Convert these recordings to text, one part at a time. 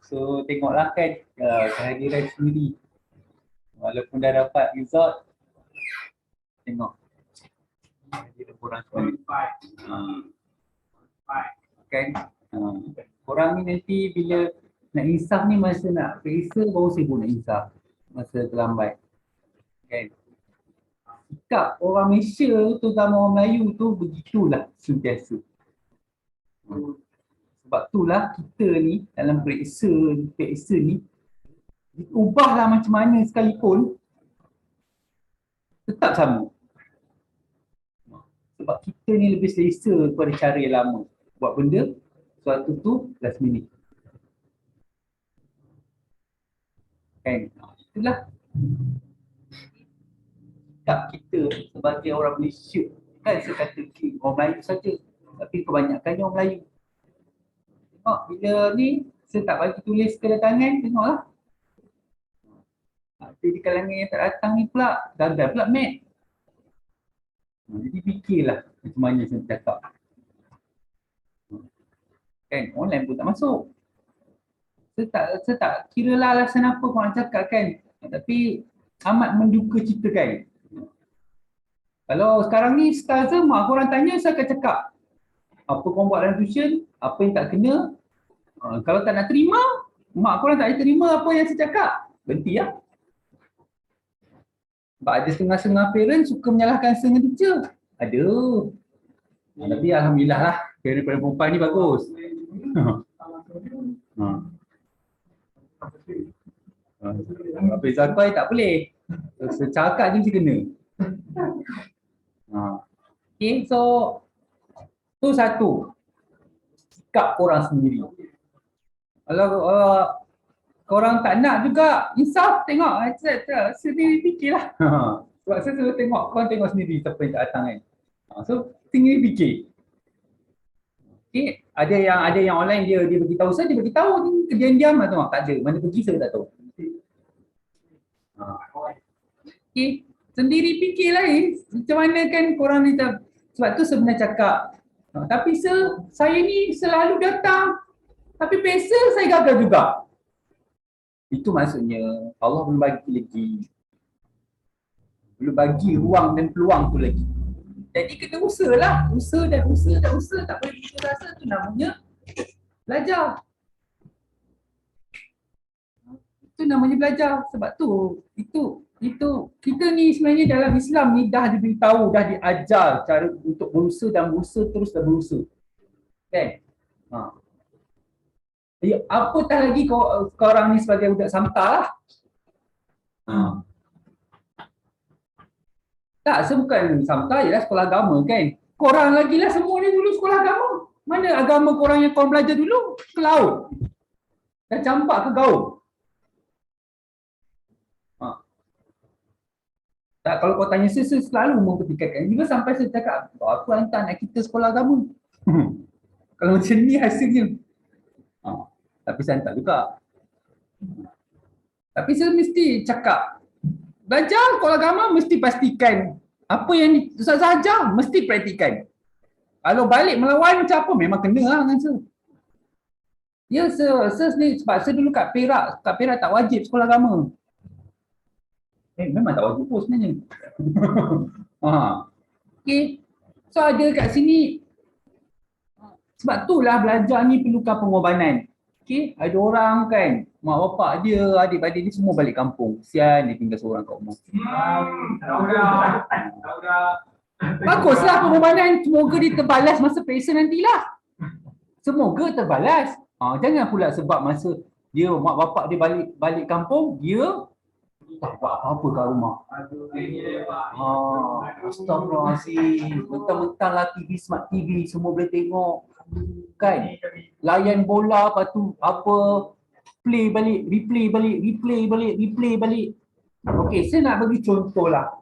So tengoklah kan kehadiran sendiri. Walaupun dah dapat result, tengok kehadiran korang sendiri. Kan? Korang ni nanti bila nak insaf ni masa nak periksa baru sibuk nak insaf. Masa terlambat. Kan? Sikap orang Malaysia terutama orang Melayu tu begitulah sentiasa. Sebab itulah kita ni dalam periksa ni ubahlah macam mana sekalipun tetap sama. Sebab kita ni lebih selesa daripada cara yang lama buat benda suatu tu last minute. Kan? Itulah sikap kita sebagai orang Malaysia. Kan saya kata orang Melayu saja, tapi kebanyakannya orang Melayu. Tengok bila ni saya tak bagi tulis kedatangan, tengoklah. Tapi di kalangan yang tak datang ni pula gagal pula mat. Jadi fikirlah macam mana saya cakap. Kan online pun tak masuk. Saya tak kira lah alasan apa korang cakap kan. Tapi amat menduka cita kan. Kalau sekarang ni ustazah mak korang tanya saya akan cakap apa korang buat dalam tuition, apa yang tak kena. Kalau tak nak terima, mak korang tak boleh terima apa yang saya cakap, berhenti lah. Sebab ada setengah-setengah parent suka menyalahkan setengah teacher. Ada. Tapi alhamdulillah lah, parent perempuan ni bagus. Apa Zakai tak boleh. Secakap je mesti kena. Okay, so tu satu. Sikap korang sendiri. Kalau korang tak nak juga insaf, tengok sendiri fikirlah. Sebab saya selalu tengok, korang tengok sendiri siapa yang tak datang kan. So sendiri fikir. Okay, ada yang online dia beritahu saya, dia beritahu diam-diam lah tengok, tak ada. Mana pergi saya tak tahu. Okay, sendiri fikirlah macam mana kan korang ni sebab tu sebenarnya cakap. Tapi saya ni selalu datang, tapi biasa saya gagal juga. Itu maksudnya Allah belum bagi lagi. Belum bagi ruang dan peluang tu lagi. Jadi kena usahalah. Usaha, tak boleh putus asa, tu namanya belajar. Itu namanya belajar. Sebab tu, itu kita ni sebenarnya dalam Islam ni dah diberitahu, dah diajar cara untuk berusaha dan berusaha terus dan berusaha. Kan? Apatah lagi korang ni sebagai budak samta lah. Tak, saya bukan samta, ialah sekolah agama kan. Korang lagi lah semua ni dulu sekolah agama. Mana agama korang yang korang belajar dulu? Ke laut. Dan campak ke gaul. Tak, kalau kau tanya saya selalu mempertikaikan. Juga sampai saya cakap, aku hantar anak kita sekolah agama. Kalau macam ni hasilnya. Tapi saya hantar juga. Tapi saya mesti cakap, belajar sekolah agama mesti pastikan apa yang ustaz ajar mesti praktikan. Kalau balik melawan macam apa memang kena lah dengan saya. Ya, saya ni sebab saya dulu kat Perak tak wajib sekolah agama. Memang tak wajib pun sebenarnya. Okay. So ada kat sini sebab itulah belajar ni perlukan pengorbanan. Okay, ada orang kan, mak bapak dia, adik-adik dia semua balik kampung. Kesian dia tinggal seorang kat rumah. Baguslah pengorbanan, semoga dia terbalas masa periksa nantilah. Semoga terbalas. Jangan pula sebab masa dia mak bapak dia balik kampung, dia tak buat apa-apa kat rumah. Astagfirullahaladzim. Mentang-mentang lah TV, smart TV, semua boleh tengok. Kan? Layan bola, lepas tu apa, play balik, replay balik. Okey, saya nak bagi contoh lah.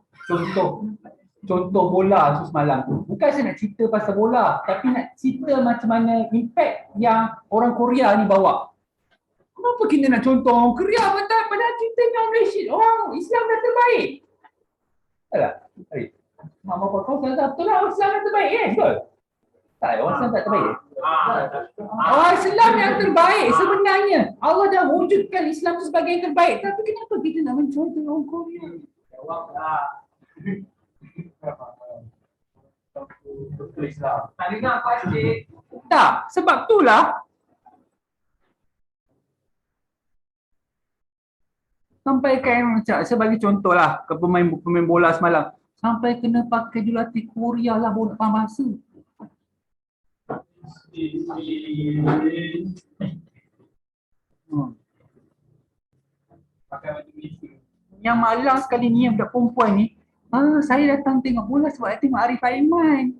Contoh bola tu semalam tu. Bukan saya nak cerita pasal bola, tapi nak cerita macam mana impact yang orang Korea ni bawa. Kenapa kita nak contoh orang Korea padahal kita ni orang Malaysia, orang Islam dah terbaik. Alah, mak bapak kau kata betul lah, orang Islam dah terbaik kan? Betul? Tak, orang Islam tak terbaik. Orang Islam yang terbaik sebenarnya. Allah dah wujudkan Islam itu sebagai yang terbaik. Tapi kenapa kita nak mencontoh orang Korea? Tak dengar pasti. Tak, sebab itulah sampai kan macam saya bagi contohlah ke pemain bola semalam. Sampai kena pakai jurulatih Korea lah baru nak faham bahasa. Yang malang sekali ni yang budak perempuan ni, saya datang tengok bola sebab saya tengok Arif Aiman.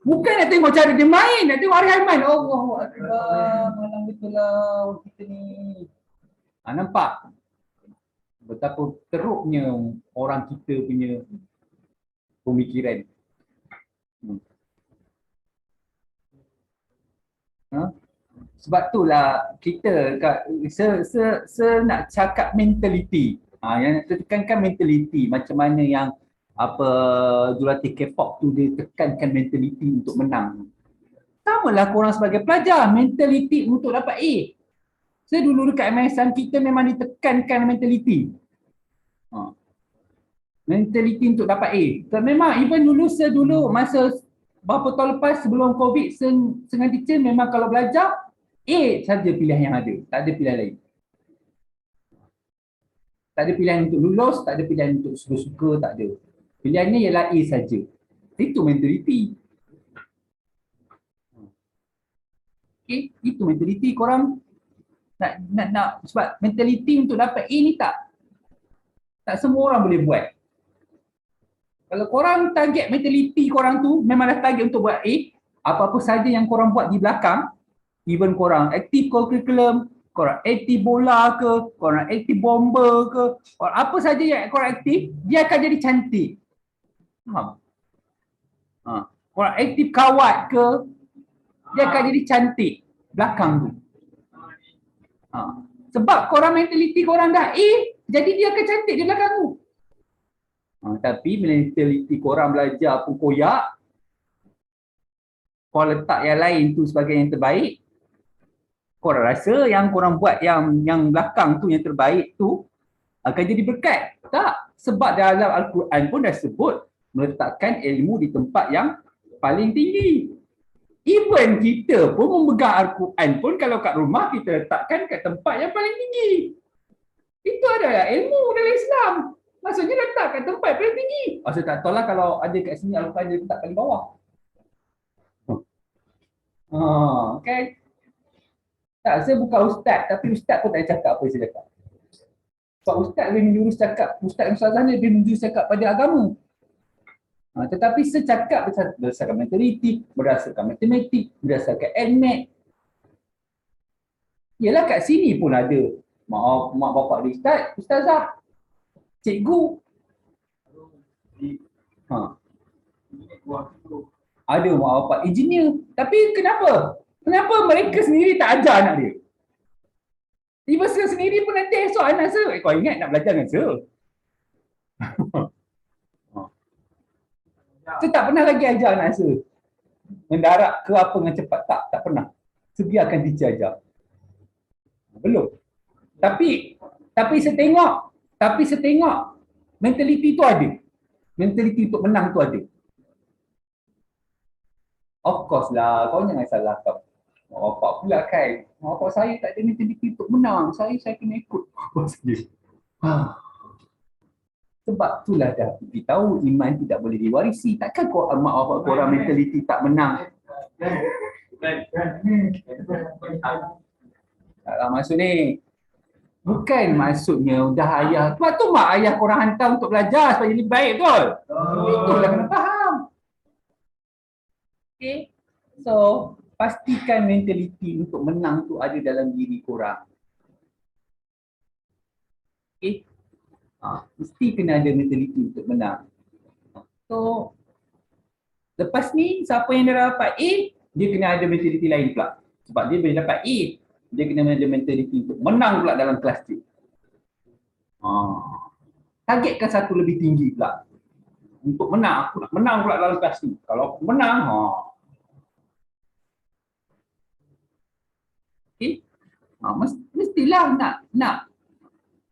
Bukan nak tengok cara dia main, nak tengok Arif Aiman. Allahu Akbar, malang betul lah orang kita ni. Nampak? Betapa teruknya orang kita punya pemikiran. Sebab itulah kita nak cakap mentaliti. Yang nak tekankan mentaliti, macam mana yang jurulatih K-pop tu dia tekankan mentaliti untuk menang. Samalah korang sebagai pelajar, mentaliti untuk dapat A. Saya dulu dekat MSN kita memang ditekankan mentaliti. Mentaliti untuk dapat A. So, memang even dulu masa berapa tahun lepas sebelum COVID setengah teacher memang kalau belajar A saja pilihan yang ada, tak ada pilihan lain. Tak ada pilihan untuk lulus, tak ada pilihan untuk suka-suka, tak ada. Pilihannya ialah A saja. Itu mentaliti. Okay, itu mentaliti korang nak sebab mentaliti untuk dapat A ni tak semua orang boleh buat. Kalau korang target mentaliti korang tu memang dah target untuk buat A, apa-apa saja yang korang buat di belakang, even korang aktif curriculum, korang aktif bola ke, korang aktif bomber ke, korang apa saja yang korang aktif, dia akan jadi cantik. Faham? Korang aktif kawat ke, dia akan jadi cantik belakang tu. Sebab korang mentaliti korang dah A, jadi dia akan cantik di belakang tu. Tapi mentaliti korang belajar pun koyak, korang letak yang lain tu sebagai yang terbaik, korang rasa yang korang buat yang belakang tu yang terbaik tu akan jadi berkat. Tak, sebab dalam Al-Quran pun dah sebut meletakkan ilmu di tempat yang paling tinggi. Even kita pun memegang Al-Quran pun kalau kat rumah kita letakkan kat tempat yang paling tinggi. Itu adalah ilmu dalam Islam. Maksudnya letak kat tempat paling tinggi. Maksud tak tahu lah kalau ada kat sini Al-Quran dia letak paling bawah. Kan? Tak, saya bukan ustaz, tapi ustaz pun tak cakap apa yang saya cakap. Sebab ustaz lebih menjurus cakap, ustaz dan ustazah ni lebih menjurus cakap pada agama. Tetapi saya cakap berdasarkan mentaliti, berdasarkan matematik, berdasarkan NMAT. Yalah kat sini pun ada mak bapak dia ustaz, ustazah, cikgu. Ada mak bapak engineer. Tapi kenapa? Kenapa mereka sendiri tak ajar anak dia? Tiba saya sendiri pun nanti esok anak saya, kau ingat nak belajar dengan saya? Saya tak pernah lagi ajar anak saya mendarat ke apa dengan cepat. Tak pernah. Sebiarkan teacher ajar. Belum. Tapi saya tengok mentaliti tu ada. Mentaliti untuk menang tu ada. Of course lah, kau jangan salahkan mak bapak pula kan. Mak bapak saya tak ada mentaliti untuk menang. Saya kena ikut mak bapak saya. Sebab itulah dah beritahu iman tidak boleh diwarisi. Takkan kau mak bapak korang mentaliti tak menang. Taklah maksud ni. Bukan maksudnya dah ayah. Sebab tu mak ayah korang hantar untuk belajar supaya lebih baik, betul? Itulah kena faham. Okay. So, pastikan mentaliti untuk menang tu ada dalam diri korang. Okay. Mesti kena ada mentaliti untuk menang. So, lepas ni siapa yang dah dapat A, dia kena ada mentaliti lain pula. Sebab dia boleh dapat A, dia kena ada mentaliti untuk menang pula dalam kelas dia. Targetkan satu lebih tinggi pula. Untuk menang, aku nak menang pula dalam kelas ni. Kalau aku menang, okay? Mestilah nak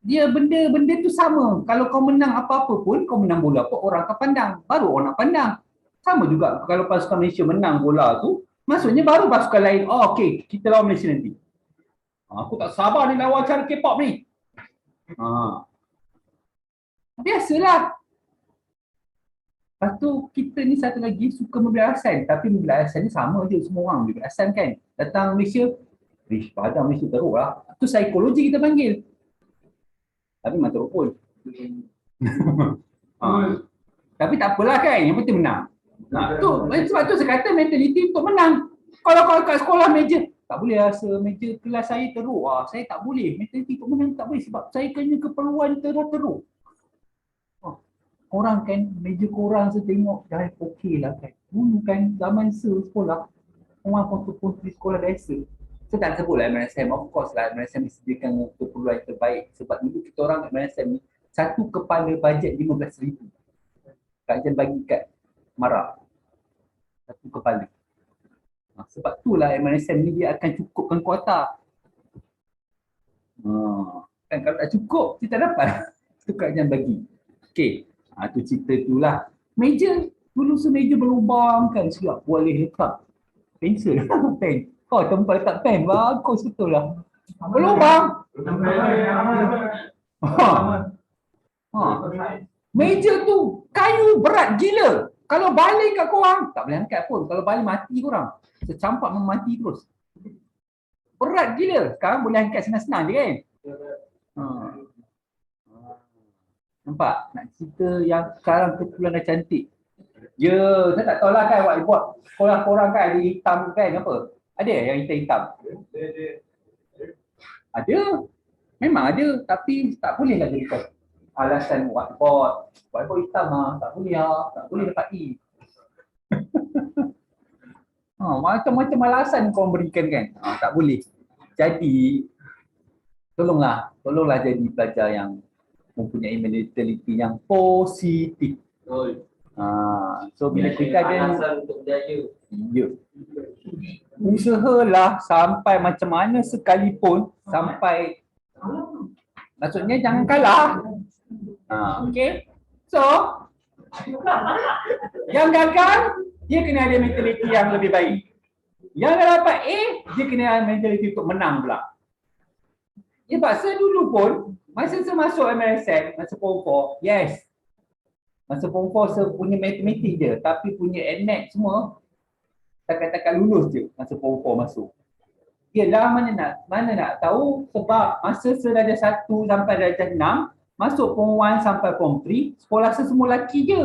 dia benda tu sama. Kalau kau menang apa-apa pun, kau menang bola pun orang akan pandang. Baru orang nak pandang. Sama juga kalau pasukan Malaysia menang bola tu, maksudnya baru pasukan lain, oh okey, kita lawan Malaysia nanti. Aku tak sabar ni lawan cara K-pop ni. Biasalah. Lepas tu kita ni satu lagi suka membeli alasan. Tapi membeli alasan ni sama je semua orang membeli alasan kan. Datang Malaysia, padang Malaysia teruk lah. Itu psikologi kita panggil. Tapi memang teruk pun. Tapi tak apalah kan, yang penting menang. Sebab tu saya kata mentaliti untuk menang. Kalau kau kat sekolah meja, tak boleh rasa meja kelas saya teruk. Saya tak boleh. Mentaliti untuk menang tak boleh sebab saya kena keperluan teruk. Korang kan, meja korang saya tengok dah okey lah kan. Dulu kan zaman sekolah, orang pun di sekolah biasa. Saya tak sebut lah MNSM, of course lah MNSM disediakan keperluan terbaik. Sebab dulu kita orang MNSM ni, satu kepala bajet RM15,000. Kajian bagi kat Mara. Satu kepala. Sebab itulah MNSM ni dia akan cukupkan kuota. Kan kalau tak cukup, kita dapat. Itu kajian bagi. Okey. Tu cerita tu lah. Meja, dulu semeja berlubang kan siap boleh letak pensel. Pen. Tempat letak pen, bagus betul lah. Berlubang. Meja tu kayu berat gila. Kalau baling kat korang, tak boleh angkat pun. Kalau baling mati korang. Secampak memati terus. Berat gila. Sekarang boleh angkat senang-senang je kan. Nampak? Nak cerita yang sekarang kepulan dah cantik. Saya tak tahulah kan whiteboard sekolah korang kan ada hitam kan apa? Ada yang hitam-hitam? Ada. Memang ada tapi tak boleh lah jadikan alasan whiteboard. Whiteboard hitam tak boleh tak boleh dapat E. Macam-macam alasan kau berikan kan. Tak boleh. Jadi tolonglah jadi pelajar yang mempunyai mentaliti yang positif. So bila kita ada alasan untuk berjaya. Usahalah sampai macam mana sekalipun sampai maksudnya jangan kalah. Okey. So yang gagal dia kena ada mentaliti yang lebih baik. Yang dah dapat A dia kena ada mentaliti untuk menang pula. Sebab dulu pun masa saya masuk MSN, masa Form 4, yes. Masa Form 4 saya punya matematik je, tapi punya admat semua takat-takat lulus je masa Form 4 masuk. Yalah mana nak tahu sebab masa saya darjah 1 sampai darjah 6, masuk Form 1 sampai Form 3, sekolah saya semua lelaki je.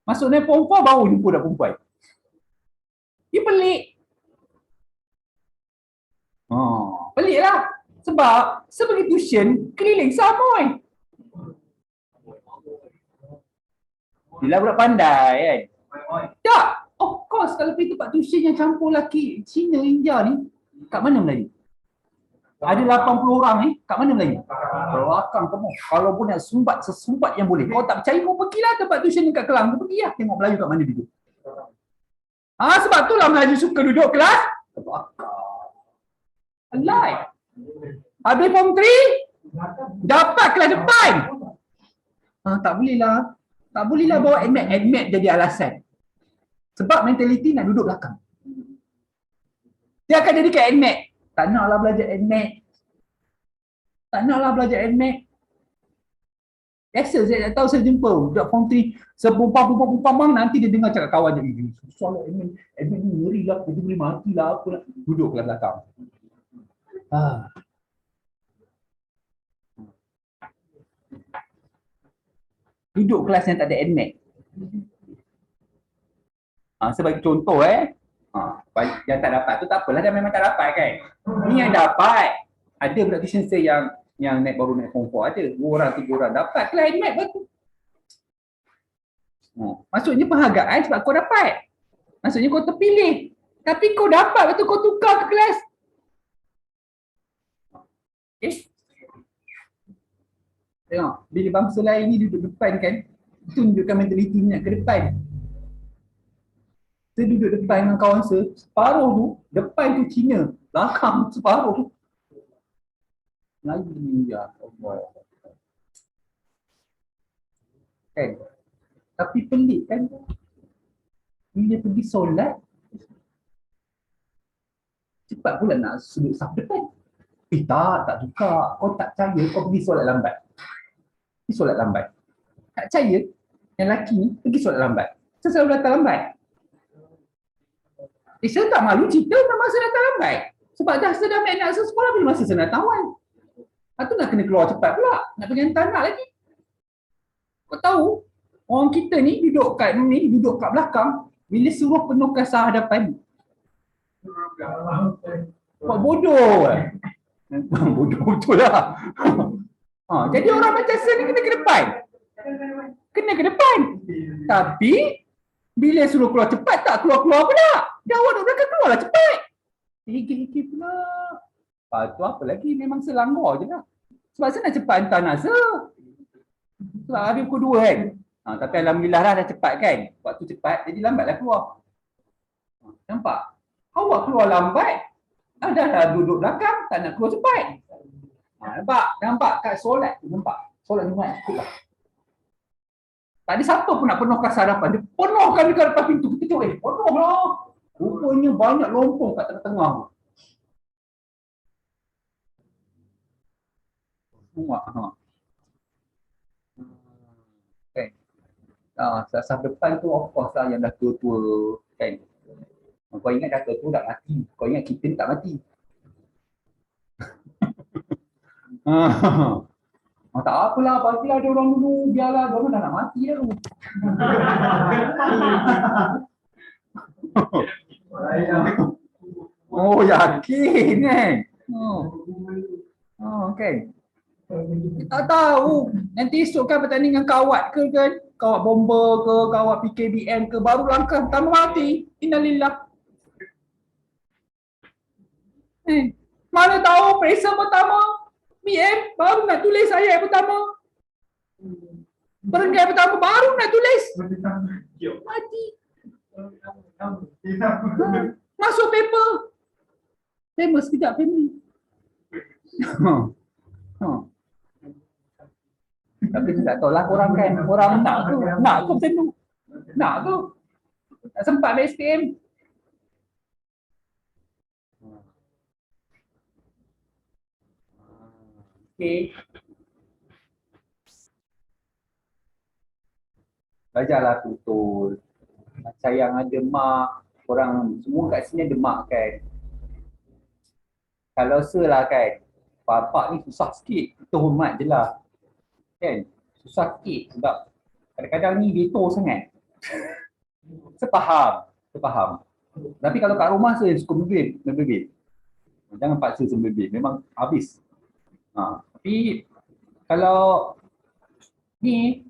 Masuk naik Form 4 baru jumpa dah perempuan. Dia pelik. Pelik lah. Sebab sebagai tuition, keliling sama Bila budak pandai kan. Tak. Of course kalau pergi tempat tuition yang campur lelaki Cina, India ni, kat mana Melayu? Ada 80 orang ni, kat mana Melayu? Belakang kamu. Kalau pun nak sesumbat yang boleh. Kau tak percaya, kau pergilah tempat tuition dekat Kelang. Kau pergilah tengok Melayu kat mana duduk. Sebab itulah Melayu suka duduk kelas Alright. Habis Form 3, dapat kelas depan. Tak bolehlah bawa admit jadi alasan. Sebab mentaliti nak duduk belakang. Dia akan jadikan admit. Tak naklah belajar admit. Biasa saya tak tahu saya jumpa budak Form 3 sepumpang nanti dia dengar cakap kawan dia. Soal admit ni ngeri lah, dia boleh mati lah apalah. Duduk kelas belakang. Duduk kelas yang tak ada admit. Sebagai contoh yang tak dapat tu tak apalah, dia memang tak dapat kan. Ni yang dapat. Ada budak tuition saya yang baru naik Form 4 ada. 2 orang 3 orang dapat kelas admit betul. Maksudnya penghargaan sebab kau dapat. Maksudnya kau terpilih. Tapi kau dapat betul, kau tukar ke kelas. Tengok, bila bangsa lain ni duduk depan kan, Tunjukkan mentaliti minat ke depan. Saya duduk depan dengan kawan saya, separuh tu, depan tu Cina, belakang separuh. Melayu India, Allah. Kan? Tapi pelik kan? Bila pergi solat, cepat pula nak sudut saf depan. Tak suka. Kau tak percaya, kau pergi solat lambat. Pergi solat lambat. Tak percaya, yang lelaki ni pergi solat lambat. Saya selalu datang lambat. Saya tak malu cerita memang saya datang lambat. Sebab dah saya dah ambil anak saya sekolah, bila masa saya datang awal. Lepas tu nak kena keluar cepat pula. Nak pergi hantar anak lagi. Kau tahu, orang kita ni duduk kat belakang, bila suruh penuhkan saf hadapan. Buat bodoh. Bodoh betul lah. Jadi orang macam saya ni kena ke depan. Kena ke depan. Tapi, bila suruh keluar cepat, tak keluar-keluar pula. Dia awak duduk belakang, keluarlah cepat. Hikir-hikir pula. Lepas tu apa lagi, memang selanggar je lah. Sebab saya nak cepat hantar anak saya. Sebab habis pukul 2 kan. Tapi alhamdulillah lah dah cepat kan. Waktu cepat, jadi lambatlah keluar. Nampak? Awak keluar lambat, dah duduk belakang, tak nak keluar cepat. Nampak kat solat tu, nampak. Solat Jumaat cukup lah. Tak ada siapa pun nak penuhkan sarapan. Dia penuhkan dekat depan pintu. Kita tengok, penuh lah. Rupanya banyak lompong kat tengah-tengah tu. Muak. Kan? Saf depan tu of course lah yang dah tua-tua kan. Kau ingat dah tua-tua tak mati. Kau ingat kita ni tak mati. Tak apalah, bagilah dia orang dulu. Biarlah, dia orang dah nak mati dah tu. Oh, yakin kan? Kan? Tak tahu. Nanti esok kan pertandingan kawat ke kan? Kawat bomba ke, kawat PKBM ke, baru langkah pertama mati. Innalillah. Mana tahu periksa pertama, BM baru nak tulis ayat pertama. Perenggai pertama baru nak tulis. Mati. Masuk paper. Famous kejap family. Tapi saya tak tahulah korang kan. Korang nak tu macam tu. Nak tu. Tak sempat ambil SPM. Okay. Belajarlah betul. Sayang ada mak. Korang semua kat sini ada mak kan. Kalau selah kan, bapak ni susah sikit. Kita hormat je lah. Kan? Susah sikit sebab kadang-kadang ni veto sangat. Saya faham. Tapi kalau kat rumah saya suka membebel. Jangan paksa saya membebel. Memang habis. Tapi kalau ni,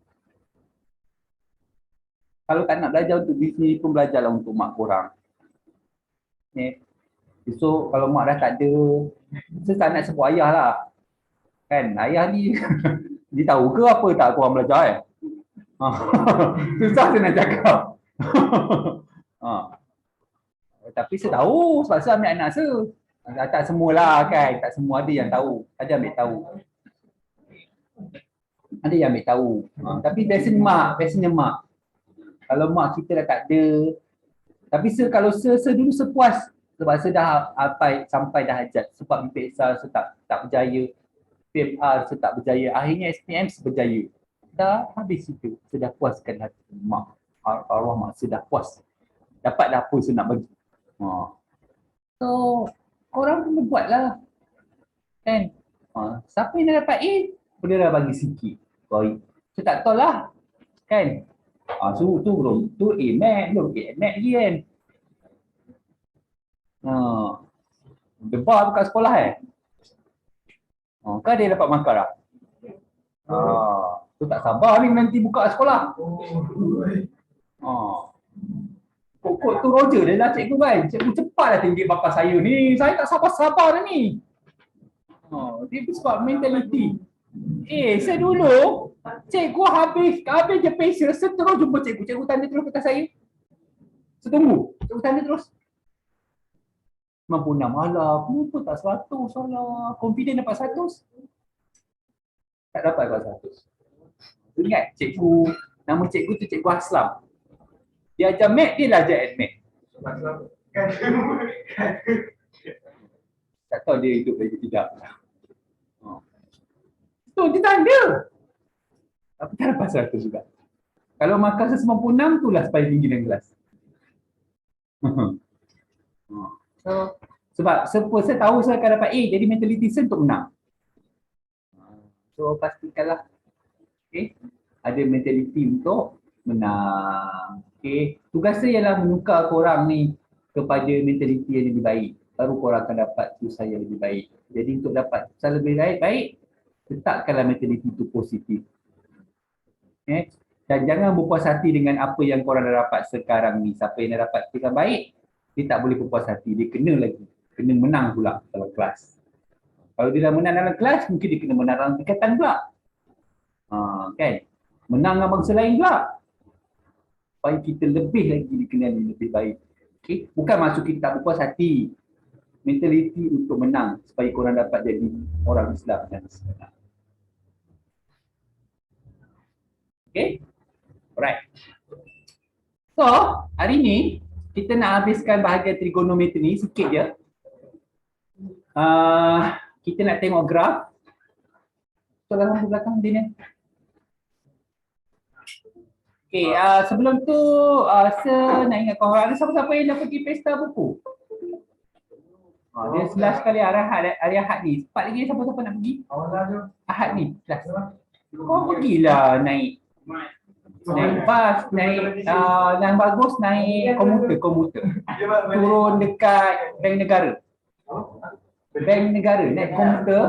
kalau tak nak belajar untuk diri sendiri pun belajarlah untuk mak korang. Besok kalau mak dah tak ada, saya tak nak sebut ayah lah. Kan, ayah ni, dia tahu ke apa tak korang belajar Susah saya nak cakap. Tapi saya tahu sebab saya ambil anak saya. Tak semualah kan, tak semua ada yang tahu. Ada ambil tahu. Ada yang ambil tahu. Tapi biasanya mak. Kalau mak kita dah tak ada. Tapi kalau saya dulu sepuas. Sebab saya dah sampai dah hajat. Sebab BPSR saya tak berjaya. PMR saya tak berjaya. Akhirnya SPM saya berjaya. Dah habis itu. Saya dah puaskan hati mak. Arwah mak saya dah puas. Dapat dah apa saya nak bagi. So, korang kena buatlah. Kan? Siapa yang dah dapat A, boleh dah bagi sikit. Saya tak tahu lah. Kan? So, tu belum. Tu A mat, belum A mat lagi kan? Debar buka sekolah kan dia dapat markah tak? Tu tak sabar ni nanti buka sekolah. Kok tu Roger dia lah cikgu kan. Cikgu cepatlah tinggi bapak saya ni. Saya tak sabar-sabar ni. Dia sebab mentaliti. Saya dulu Cikgu habis je pesel, terus jumpa cikgu. Cikgu tanya terus kata saya. Setunggu. Cikgu tanya terus. 96. Alah, kenapa tak 100? Alah, confident dapat 100. Tak dapat 100. Ingat cikgu, nama cikgu tu Cikgu Aslam. Dia ajar mat, dia lah ajar admit. Tak tahu dia hidup lagi tidak. Tu dia tanda. Tapi tak dapat 100 juga. Kalau markah 96 itulah paling tinggi dalam kelas. So, sebab saya tahu saya akan dapat A, jadi mentality saya untuk menang. So pastikanlah, okay, ada mentality untuk menang. Okay, tugas saya ialah menukar korang ni kepada mentality yang lebih baik. Baru korang akan dapat usaha yang lebih baik. Jadi untuk dapat usaha lebih baik, letakkanlah mentality itu positif. Okay. Dan jangan berpuas hati dengan apa yang korang dah dapat sekarang ni. Siapa yang dah dapat tingkat baik, dia tak boleh berpuas hati. Dia kena lagi. Kena menang pula dalam kelas. Kalau dia dah menang dalam kelas, mungkin dia kena menang dalam tingkatan pula. Kan? Menang dengan bangsa lain pula. Supaya kita lebih lagi dikenali lebih baik. Okay? Bukan maksud kita tak berpuas hati. Mentality untuk menang. Supaya korang dapat jadi orang Islam dan Islam. Okay? Alright. So, hari ni kita nak habiskan bahagian trigonometri ni sikit je. Kita nak tengok graf. Soalan di belakang dia ni. Okay, sebelum tu saya nak ingat korang, ada siapa-siapa yang dah pergi pesta buku? Dia last kali hari Ahad ni. Cepat lagi siapa-siapa nak pergi? Ahad ni, last. Kau pergilah naik bas, naik yang bagus naik komuter. Turun dekat Bank Negara. Naik komuter.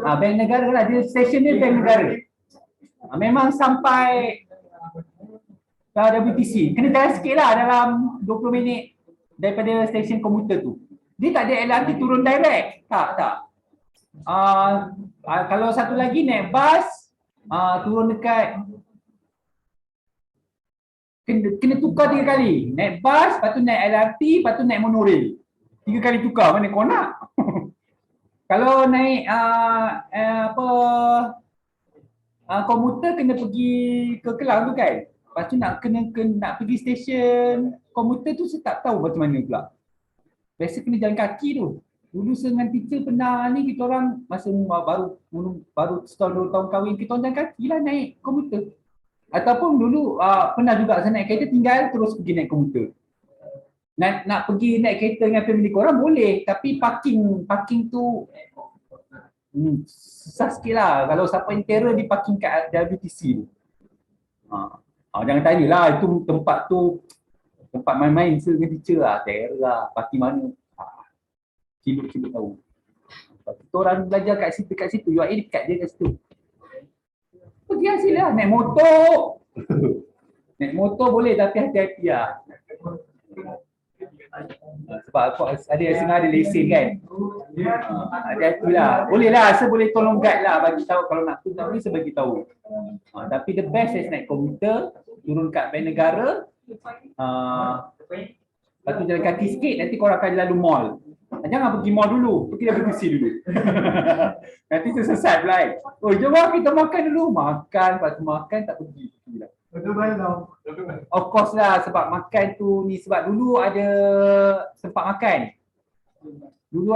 Bank Negara lah, dia stesen dia Bank Negara. Memang sampai WTC. Kena jalan sikit lah dalam 20 minit daripada stesen komuter tu. Dia tak ada LRT turun direct. Tak. Kalau satu lagi naik bas, turun dekat kena tukar 3 kali. Naik bas, lepas tu naik LRT, lepas tu naik monorail. 3 kali tukar, mana kau nak? Kalau naik komuter kena pergi ke Kelang tu kan. Lepas tu nak pergi stesen komuter tu saya tak tahu macam mana pula. Biasa kena jalan kaki tu. Dulu saya dengan teacher pernah ni kita orang masa baru setahun 2 tahun kahwin kita orang jalan kaki lah naik komuter. Ataupun dulu pernah juga saya naik kereta tinggal terus pergi naik komuter. Nak pergi naik kereta dengan family korang boleh, tapi parking tu susah sikit lah. Kalau siapa yang terror di parking kat WTC tu. Jangan tanyalah itu tempat tu tempat main-main dengan teacher lah, terror lah, parking mana. Cilut tahu. Kita orang belajar kat situ, UAE dekat je kat situ. Pergi hasil lah, naik motor. Naik motor boleh tapi hati-hati lah. Sebab aku ada yang ada lesen kan. Hati-hati lah. Boleh lah, saya boleh tolong guide lah, bagi tahu kalau nak tu tapi saya bagi tahu. Tapi the best is naik komuter, turun kat Bank Negara. Lepas tu jalan kaki sikit, nanti korang akan lalu mall. Jangan pergi mall dulu, pergi WTC dulu. Nanti tersesat pula kan. Oh, jom lah kita makan dulu. Makan, lepas tu makan tak pergi. Of course lah, sebab makan tu ni, sebab dulu ada tempat makan. Dulu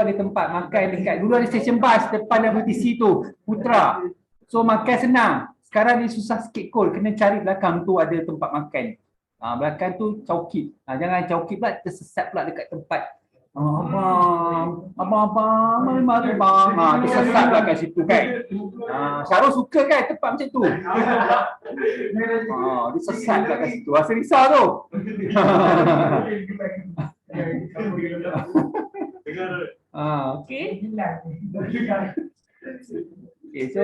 ada stesen bas depan WTC tu, Putra. So makan senang. Sekarang ni susah sikit kot, kena cari belakang tu ada tempat makan. Belakang tu Chowkit. Jangan Chowkit pula tersesat pula dekat tempat abang, mari bang. Tersesat pula kat situ kan. Syarul suka kan tempat macam tu. Dia sesat pula kat situ. Rasa risau tu. Okay. Okay, so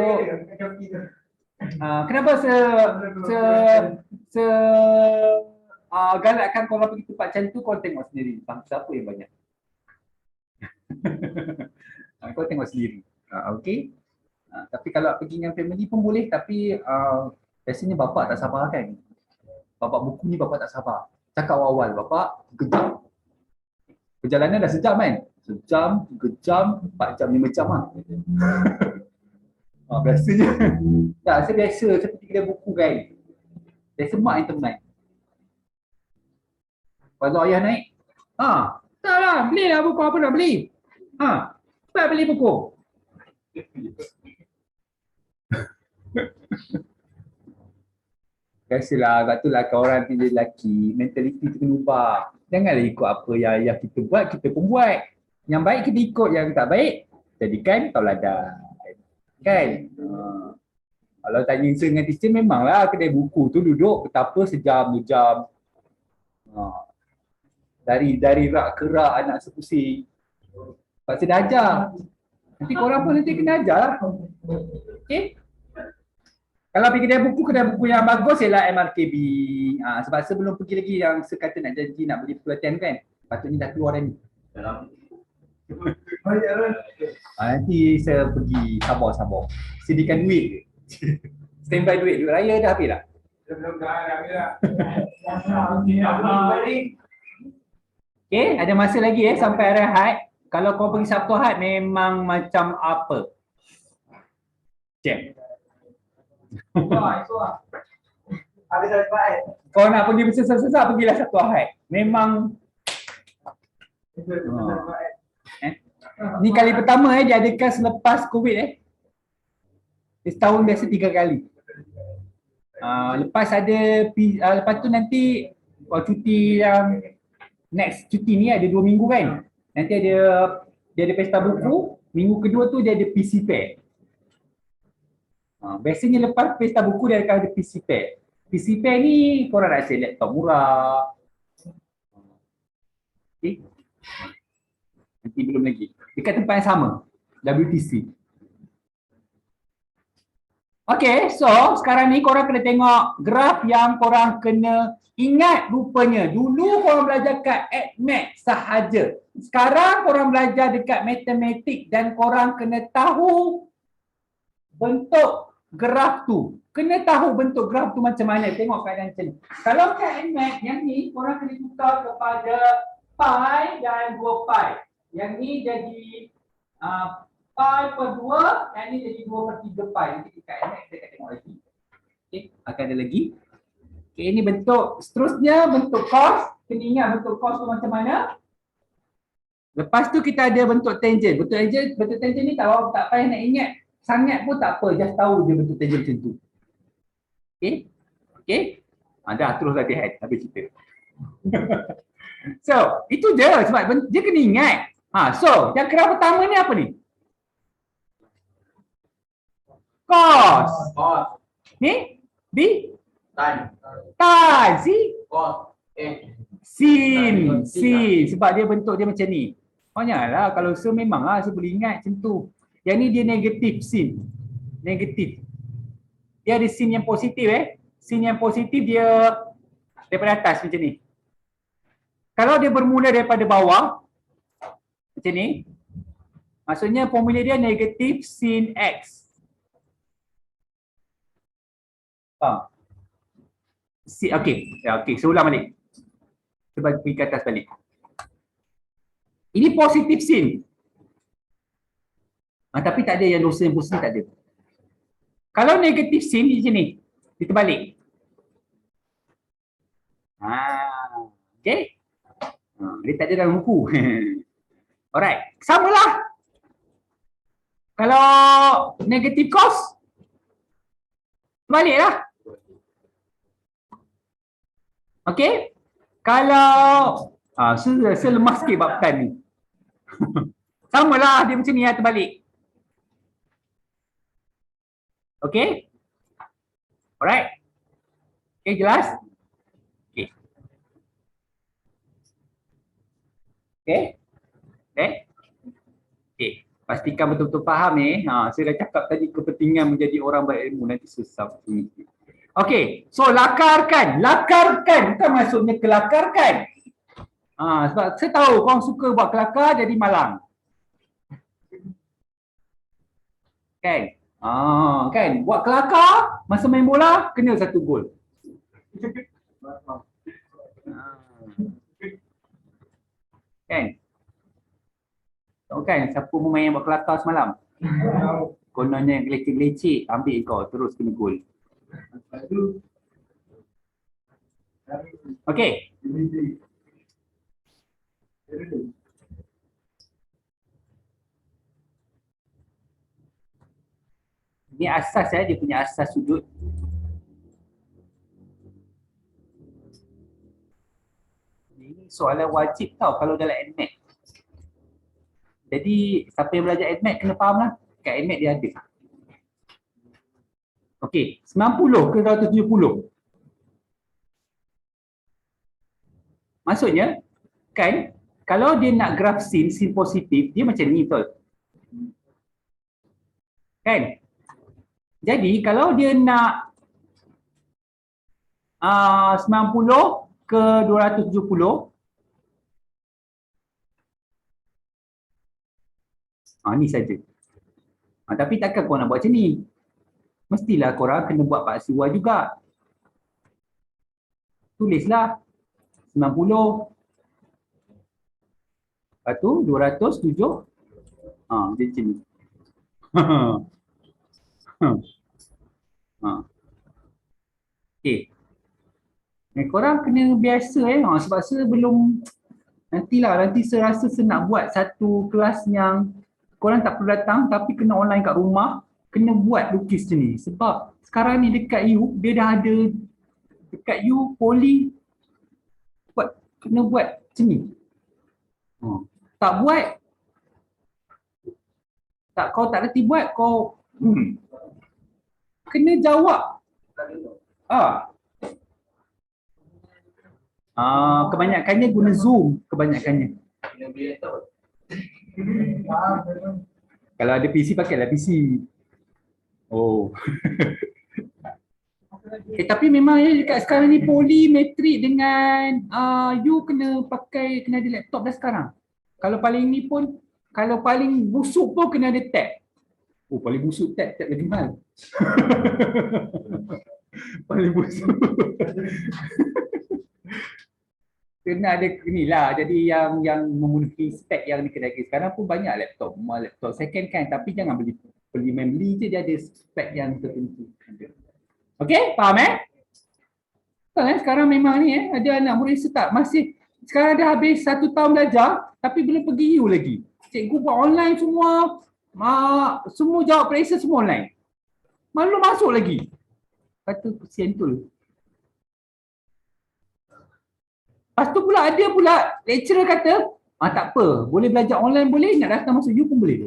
kenapa galakkan korang pergi tempat macam tu, korang tengok sendiri bangsa apa yang banyak. Korang tengok sendiri. Okay. Tapi kalau pergi dengan family pun boleh, tapi Biasanya bapak tak sabar kan. Bapak buku ni bapak tak sabar. Cakap awal bapak kejam. Perjalanan dah sejam kan? Sejam, 3 jam, 4 jam, 5 jam lah. Biasanya. Tak, saya biasa seperti kedai buku kan. Biasa mak yang teman. Kalau ayah naik, tak lah, belilah buku apa nak beli. Cepat beli buku. Biasalah, sebab tu lah orang pilih lelaki, mentaliti tu kena ubah. Janganlah ikut apa yang ayah kita buat, kita pun buat. Yang baik kita ikut, yang tak baik, jadikan tauladan. Kan? Kalau tanya dengan teacher, memanglah kedai buku tu duduk betapa sejam, 2 jam. Dari rak ke rak anak sepusing. Sebab saya dah ajar. Nanti korang pun nanti kena ajar lah. Okay? Kalau pergi kedai buku yang bagus ialah MRKB. Sebab sebelum pergi lagi yang sekata nak janji nak beli pelatihan kan. Patutnya dah keluar dah ni. Nanti saya pergi sabar. Sediakan duit. Standby duit raya dah habis tak? Belum dah habis dah. Okay, ada masa lagi sampai hari Ahad. Kalau kau pergi Sabtu Ahad memang macam apa? Cek. Kau nak pergi besar-besar pergilah Sabtu Ahad. Memang ni kali pertama dia adakan selepas Covid Setahun biasa 3 kali. Lepas ada lepas tu nanti cuti yang next cuti ni ada 2 minggu kan. Nanti dia ada pesta buku, minggu kedua tu dia ada PC Fair. Biasanya lepas pesta buku dia akan ada PC Fair. PC Fair ni korang nak say laptop murah. Okay. Nanti belum lagi. Dekat tempat yang sama, WTC. Okay, so sekarang ni korang kena tengok graf yang korang kena ingat rupanya. Dulu korang belajar kat AdMath sahaja. Sekarang korang belajar dekat matematik dan korang kena tahu bentuk graf tu. Kena tahu bentuk graf tu macam mana. Tengok keadaan macam ni. Kalau kat AdMath yang ni korang kena tukar kepada pi dan 2 pi. Yang ni jadi pi per 2, yang ni jadi 2 per 3 pi. Nanti kat AdMath kita akan tengok lagi. Okay, akan ada lagi. Okay, ini bentuk, seterusnya bentuk cos. Kena ingat bentuk cos tu macam mana. Lepas tu kita ada bentuk tangent. Bentuk tangent ni tak payah nak ingat. Sangat pun tak apa, just tahu dia bentuk tangent macam tu. Okay? Okay? Dah terus latihan, habis cerita. So, itu je sebab dia kena ingat. So, yang graf pertama ni apa ni? Cos. Ni? B? Tan. See? Cos. Sin. Sebab dia bentuk dia macam ni. Lah kalau so memanglah saya boleh ingat macam tu. Yang ni dia negatif sin. Negatif. Dia ada sin yang positif Sin yang positif dia daripada atas macam ni. Kalau dia bermula daripada bawah macam ni, maksudnya formula dia negatif sin X. Faham? Okey, saya ulang balik. Cuba pergi ke atas balik. Ini positif sin. Tapi tak ada yang dosa yang positif, tak ada. Kalau negatif sin di sini, kita balik. Okey. Dia tak ada dalam buku. Alright, samalah. Kalau negatif cos, baliklah. Okey. Kalau saya lemah sikit bab tan ni. Samalah dia macam ni terbalik. Okey? Alright. Okey, jelas? Okey. Okey? Okey. Pastikan betul-betul faham ni. Saya dah cakap tadi kepentingan menjadi orang berilmu nanti susah. Okey. So lakarkan. Lakarkan. Bukan maksudnya kelakarkan. Sebab saya tahu korang suka buat kelakar jadi malang. Kan? Kan? Buat kelakar Masa main bola, kena 1 gol. Kan? Tahu kan siapa pemain yang buat kelakar semalam? Kononnya gelecek-gelecek, ambil kau terus kena gol. Okey. Ini asas dia punya asas sudut. Ini soalan wajib tau kalau dalam ADMAT. Jadi siapa yang belajar ADMAT kena faham lah. Kat ADMAT dia ada. Okey, 90 ke 270. Maksudnya, kan, kalau dia nak graf sin positif, dia macam ni betul. Kan? Jadi, kalau dia nak 90 ke 270, ni saja. Tapi takkan korang nak buat macam ni. Mestilah korang kena buat paksiwa juga. Tulislah 90. Lepas tu 207. Dia macam ni. Okay. Korang kena biasa sebab sebelum nanti saya rasa saya nak buat satu kelas yang korang tak perlu datang tapi kena online kat rumah, kena buat lukis macam ni. Sebab sekarang ni dekat you, dia dah ada dekat you poli kena buat macam ni. Tak buat, kau tak reti buat, kau kena jawab. Kebanyakannya guna Zoom, kebanyakannya. Kalau ada PC, pakailah PC. Tapi memang dekat sekarang ni poli, metrik dengan you kena ada laptop dah sekarang. Kalau paling ni pun, kalau paling busuk pun kena ada tab. Paling busuk tab lagi mahal. Paling busuk. Kena ada inilah, jadi yang memenuhi spek yang dikenali sekarang pun banyak laptop second kan, tapi jangan beli je, dia ada spek yang tertentu. Okey, faham sekarang memang ni ada anak murid start masih sekarang dah habis 1 tahun belajar tapi belum pergi U lagi. Cikgu buat online semua, semua jawab periksa semua online. Malu masuk lagi. Kata kesian tu. Lepas tu pula ada pula lecturer kata, tak apa, boleh belajar online boleh, nak datang masuk U pun boleh.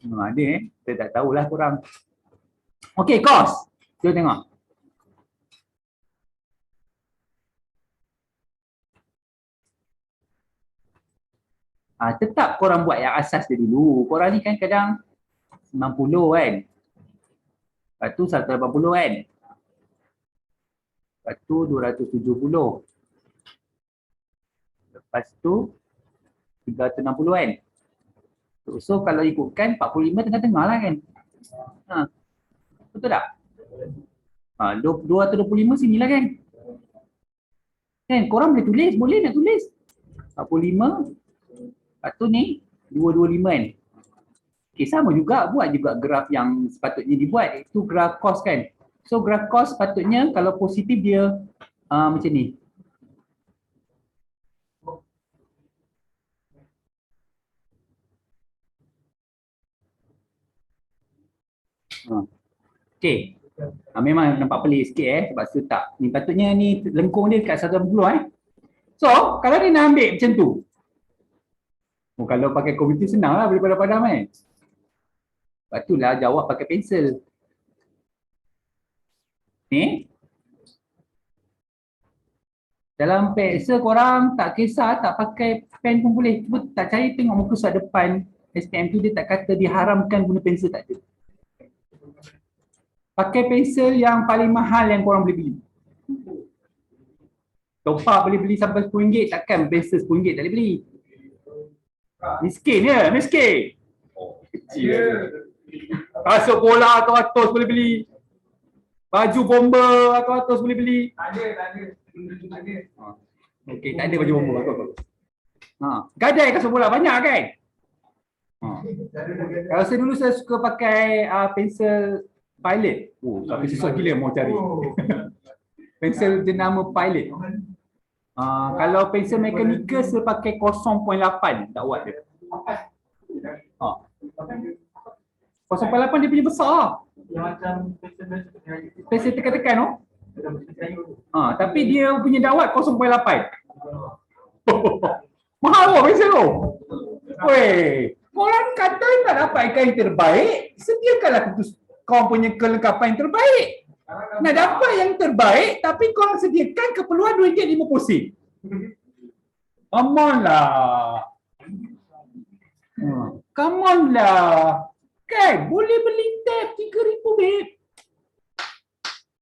Ada saya tak tahulah korang. Okey, course. Jom tengok. Tetap korang buat yang asas dia dulu. Korang ni kan kadang 90 kan. Lepas tu 180 kan. Lepas tu 270. Lepas tu 360 kan. So kalau ikutkan 45 tengah-tengah lah kan. Betul tak? 225 sini lah kan. Kan korang boleh tulis, boleh nak tulis. 45. Lepas tu ni 225 kan. Okay, sama juga, buat juga graf yang sepatutnya dibuat. Itu graf cost kan. So graf cost sepatutnya kalau positif dia macam ni. Okay. Memang nampak pelik sikit sebab tu tak. Ni patutnya ni lengkung dia dekat 180 So kalau dia nak ambil macam tu. Kalau pakai komputer senang lah, boleh padam-padam kan. Lepas tu lah jawab pakai pensel. Ni. Dalam pensel korang tak kisah, tak pakai pen pun boleh. Cuba tak cari tengok muka surat depan SPM tu, dia tak kata diharamkan guna pensel, tak ada. Pakai pensel yang paling mahal yang korang boleh beli. Topak boleh beli sampai RM10, takkan pensel RM10 tak boleh beli. Miskin je, miskin. Kecil. Kasut bola 100 boleh beli. Baju bomber 100 boleh beli. Tak ada. Okey, tak ada baju bomber. Gadai kasut bola banyak kan? Kalau saya dulu saya suka pakai pensel Pilot. Tapi susah gila mau cari. Pensel jenama Pilot. Kalau pensel mekanikal saya pakai 0.8 dakwat dia. 0.8 dia punya besar. Pensel tekan-tekan tu. Tapi dia punya dakwat 0.8. Mahal tu pensel tu. Weh, korang kata tak dapat ikan yang terbaik, sediakanlah kau punya kelengkapan yang terbaik. Nak dapat yang terbaik, tapi korang sediakan keperluan RM2.50. Come on lah. Come on lah. Kan, boleh beli tab RM3,000, babe.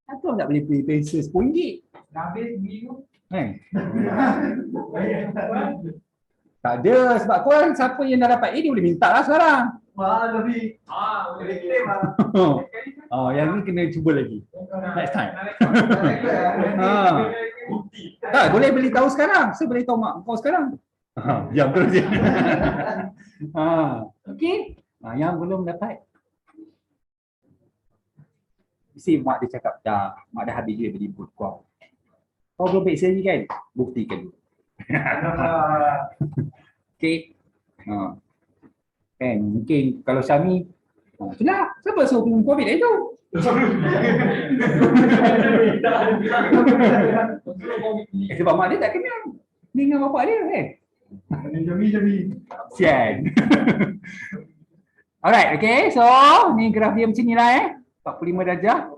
Atau tak boleh beli pensel RM10? Habis minggu. Tak ada, sebab korang siapa yang dah dapat A, dia boleh minta lah sekarang. Lebih. Boleh claim lah. Yang ni kena cuba lagi. Next time. Tak, boleh beli tahu sekarang. Saya boleh tahu mak kau sekarang. Diam terus je. Okey. Yang belum dapat. Mesti mak dia cakap dah, mak dah habis duit beli buku kau. Kau belum baik sekali kan? Buktikan dulu. Okey. Kan mungkin kalau Syami itulah siapa suruh minum COVID dah itu. Sebab mak dia tak kenal ni dengan bapak dia kan. Jami. Sian. Alright, okay. So ni graf dia macam ni lah 45 darjah.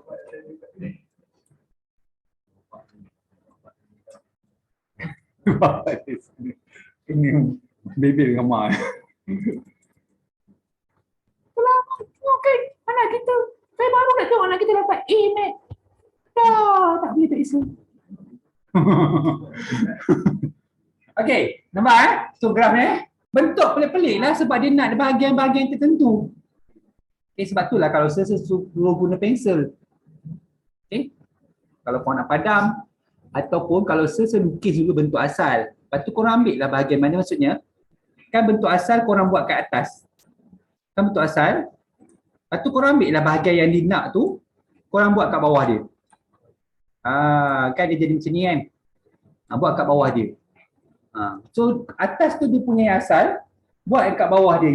Ini bebel dengan mak. Okay, anak kita. Saya baru nak tengok anak kita dapat A, Mac. Tak boleh tak isu. Okay, nampak So graf ni. Bentuk pelik-pelik lah sebab dia nak bahagian-bahagian tertentu. Okay, sebab itulah kalau saya suruh guna pensel. Okay. Kalau korang nak padam, ataupun kalau saya lukis dulu bentuk asal. Lepas tu korang ambil lah bahagian mana maksudnya. Kan bentuk asal korang buat kat atas. Kan bentuk asal. Lepas tu korang ambil lah bahagian yang dia nak tu. Korang buat kat bawah dia. Kan dia jadi macam ni kan. Buat kat bawah dia. So atas tu dia punya asal. Buat kat bawah dia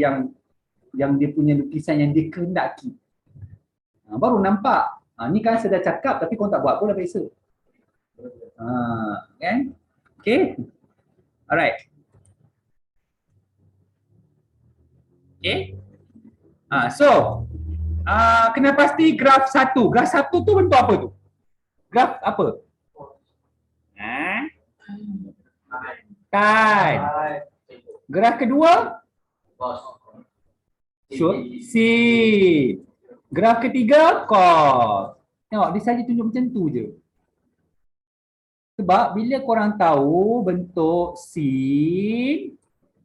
yang dia punya lukisan yang dia kehendaki. Baru nampak. Ni kan saya dah cakap tapi korang tak buat pun dah biasa. Kan? Okay. Alright. Okay. So kena pasti graf 1. Graf 1 tu bentuk apa tu? Graf apa? Kan. Graf kedua? Sin. Graf ketiga? Cos. Tengok dia saja tunjuk macam tu je. Sebab bila korang tahu bentuk sin,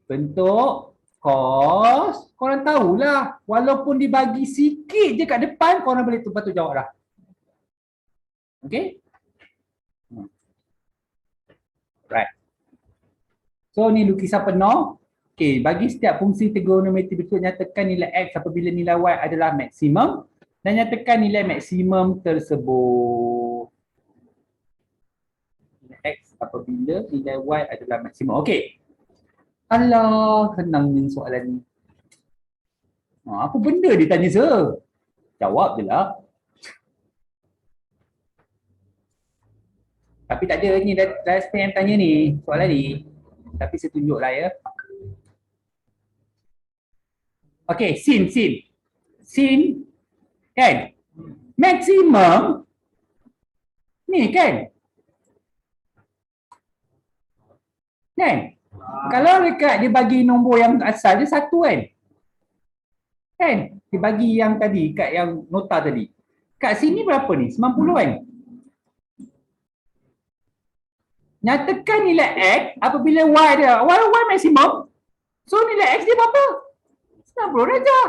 bentuk cos, korang tahulah. Walaupun dibagi sikit je kat depan, korang boleh patut jawab dah. Okay? Right. So ni lukisan penuh. Okay, bagi setiap fungsi trigonometri berikut nyatakan nilai X apabila nilai Y adalah maksimum dan nyatakan nilai maksimum tersebut. X apabila nilai Y adalah maksimum. Okey. Alah, senang ni soalan ni. Apa benda dia tanya saya? Jawab je lah. Tapi tak ada ni dah yang tanya ni, soalan ni. Tapi saya tunjuklah ya. Okey, sin. Sin kan? Maksimum ni kan? Kan? Kalau dekat dia bagi nombor yang asal dia 1 kan? Kan? Dia bagi yang tadi, kat yang nota tadi. Kat sini berapa ni? 90 kan? Nyatakan nilai X apabila Y dia. Y maksimum. So nilai X dia berapa? 90 darjah.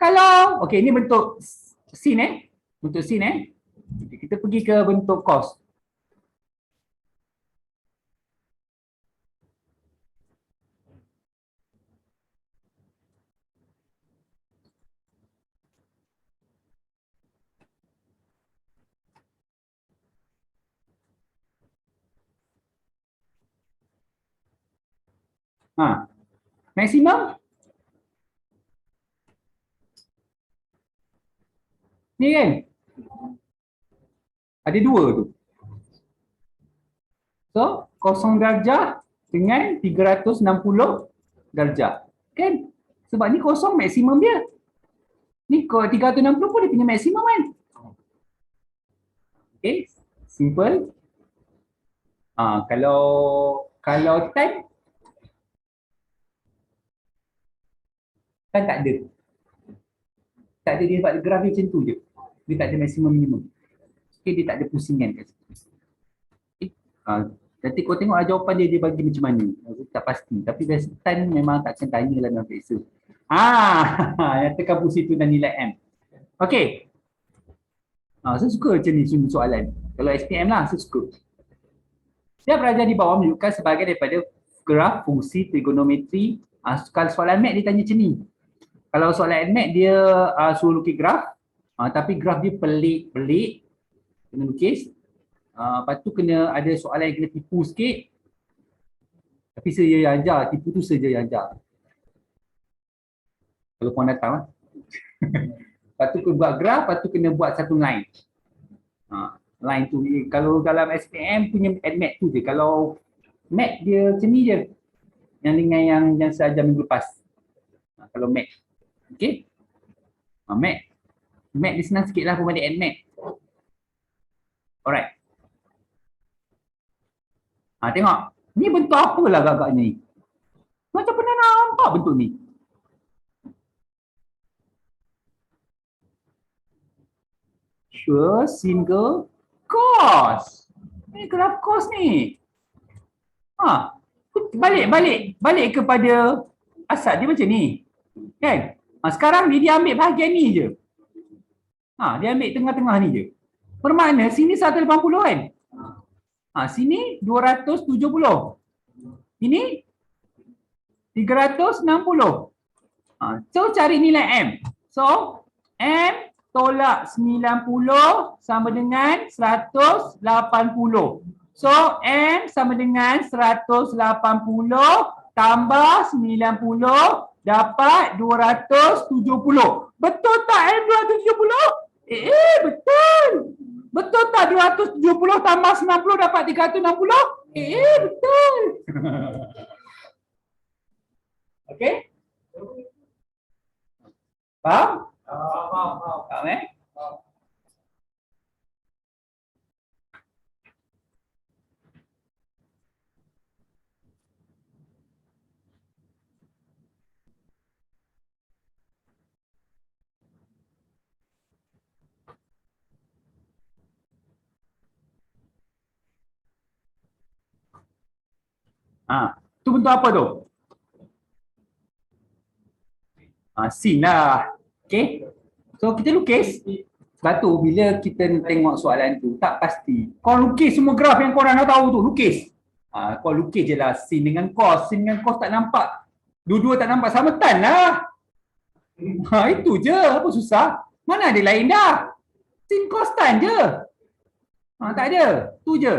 Kalau, okey ini bentuk sin bentuk sin kita pergi ke bentuk cos. Ha, maksimum ni kan, ada dua tu. So, 0 darjah dengan 360 darjah. Kan? Sebab ni kosong maksimum dia. Ni 360 pun dia punya maksimum kan? Okay, simple. Kalau time kan tak ada. Tak ada dia sebab graf dia macam tu je. Dia tak ada maksimum minimum. Okay, dia tak ada pusingan kat situ. Okay. Nanti kau tengok jawapan dia bagi macam mana. Tak pasti. Tapi biasa time memang takkan tanya lah dalam periksa. Nyatakan fungsi tu dan nilai M. Okey. Saya suka macam ni soalan. Kalau SPM lah, saya suka. Dia belajar di bawah menunjukkan sebagai daripada graf fungsi trigonometri. Kalau soalan mat dia tanya macam ni. Kalau soalan mat dia suruh lukis graf. Tapi graf dia pelik-pelik. Kena lukis. Lepas tu kena ada soalan yang kena tipu sikit. Tapi saya yang ajar, tipu tu saja yang ajar. Kalau puan datang lah. Lepas tu kena buat graf, lepas tu kena buat satu line. Line tu, kalau dalam SPM punya admat tu je. Kalau mat dia macam ni je. Yang dengan yang saya ajar minggu lepas. Kalau mat. Okay. Mat dia senang sikit lah berbanding admat. Alright. Tengok. Ni bentuk apa lah agak-agaknya ni? Macam pernah nampak bentuk ni. Sure, sin ke? Cos. Ni graf cos ni. Balik kepada asal dia macam ni. Kan? Sekarang dia ambil bahagian ni je. Dia ambil tengah-tengah ni je. Bermakna sini 180 kan? Sini 270. Ini 360. So cari nilai M. So M tolak 90 sama dengan 180. So M sama dengan 180 tambah 90 dapat 270. Betul tak M 270? Betul. Betul tak 270 tambah 90 dapat 360? Betul. Okey? Faham? Faham tu bentuk apa tu? Sin lah. Okay. So kita lukis. Sebab tu bila kita tengok soalan tu tak pasti. Kau lukis semua graf yang korang dah tahu tu. Lukis. Kau lukis je lah sin dengan cos. Sin dengan cos tak nampak. Dua-dua tak nampak sama tan lah. Itu je. Apa susah? Mana ada lain dah. Sin cos tan je. Tak ada. Tu je.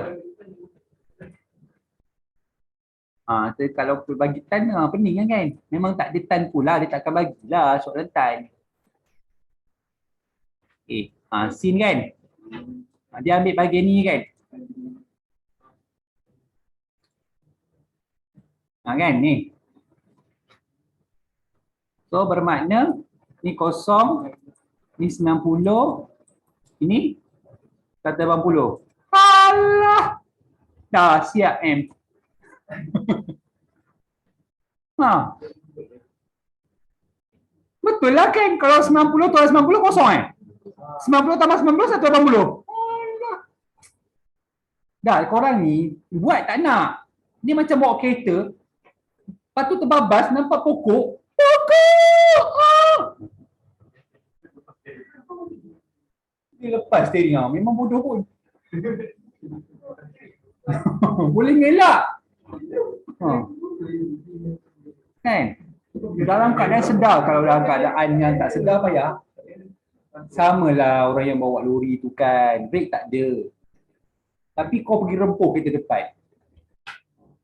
Kalau bagi tan pening kan? Memang tak ada tan pula, dia takkan bagilah soalan tan. Sin kan? Dia ambil bahagian ni kan? Kan ni. So bermakna ni kosong, ni 90, ini 180. Alah. Dah siap M. Betul lah kan? Kalau 90 tolak 90 kosong 90 tambah 90 180. Dah korang ni buat tak nak. Ni macam bawa kereta. Lepas tu terbabas nampak pokok. Pokok! lepas steering memang bodoh pun. Boleh ngelak. Kan? Dalam keadaan sedar, kalau dalam keadaan yang tak sedar payah. Samalah orang yang bawa lori tu kan, brake tak ada. Tapi kau pergi rempuh kereta depan.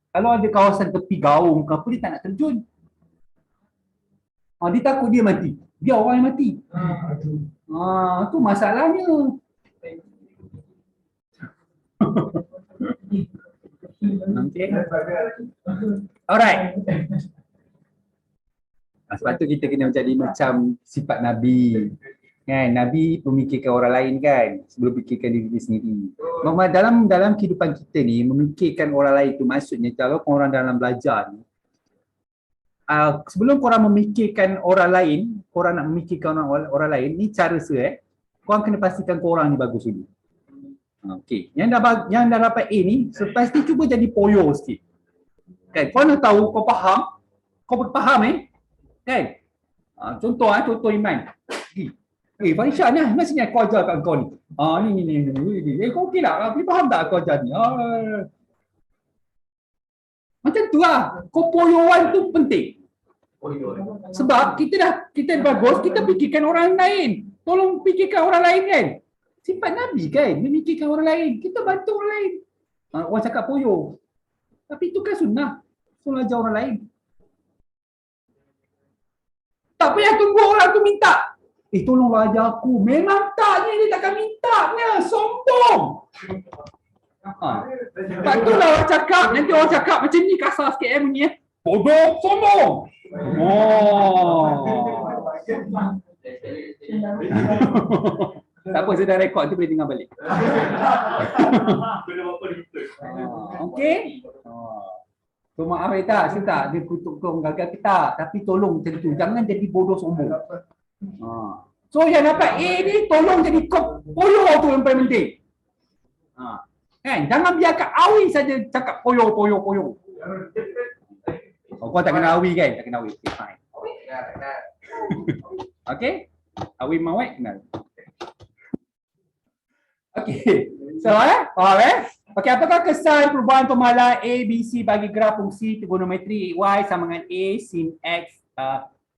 Kalau ada kawasan tepi gaung ke apa, dia tak nak terjun. Dia takut dia mati. Dia orang yang mati. Tu masalahnya. Okay. Alright. Sebab tu kita kena jadi macam sifat Nabi. Kan? Nabi memikirkan orang lain kan sebelum fikirkan diri sendiri. Dalam kehidupan kita ni, memikirkan orang lain tu maksudnya kalau korang dalam belajar ni, sebelum korang memikirkan orang lain, korang nak memikirkan orang lain, ni cara korang kena pastikan korang ni bagus dulu. Okey, yang dah dapat A ni, selepas ni cuba jadi poyo sikit. Kan, kau nak tahu, kau faham kan? Contoh Iman. Faisal ni, macam ni aku ajar kat kau ni. Ni. Kau okey tak? Kau faham tak aku ajar ni? Macam tu lah. Kepoyoan tu penting. Sebab kita dah bagus, kita fikirkan orang lain. Tolong fikirkan orang lain kan. Sifat Nabi kan, memikirkan orang lain. Kita bantu orang lain. Orang cakap poyo. Tapi itu kan sunnah. Tolong ajar orang lain. Tak payah tunggu orang tu minta. Tolonglah ajar aku. Memang tak ni, dia takkan minta. Sombong. Tak tu lah orang cakap. Nanti orang cakap macam ni kasar sikit bunyi. Bodoh, sombong. Tak apa, saya dah rekod tu boleh dengar balik. Okey. So maaf tak, saya tak dia kutuk kau gagal kita, tapi tolong macam tu. Jangan jadi bodoh sombong. So yang dapat A ni tolong jadi poyo tu yang paling penting. Kan? Jangan biarkan Awi saja cakap poyo. Kau tak kena Awi kan? Tak kena Awi. Okay, fine. Okay? Awi Mawek kenal. Okay. So faham Okay, apakah kesan perubahan pemahalaan A, B, C bagi graf fungsi trigonometri Y sama dengan A sin X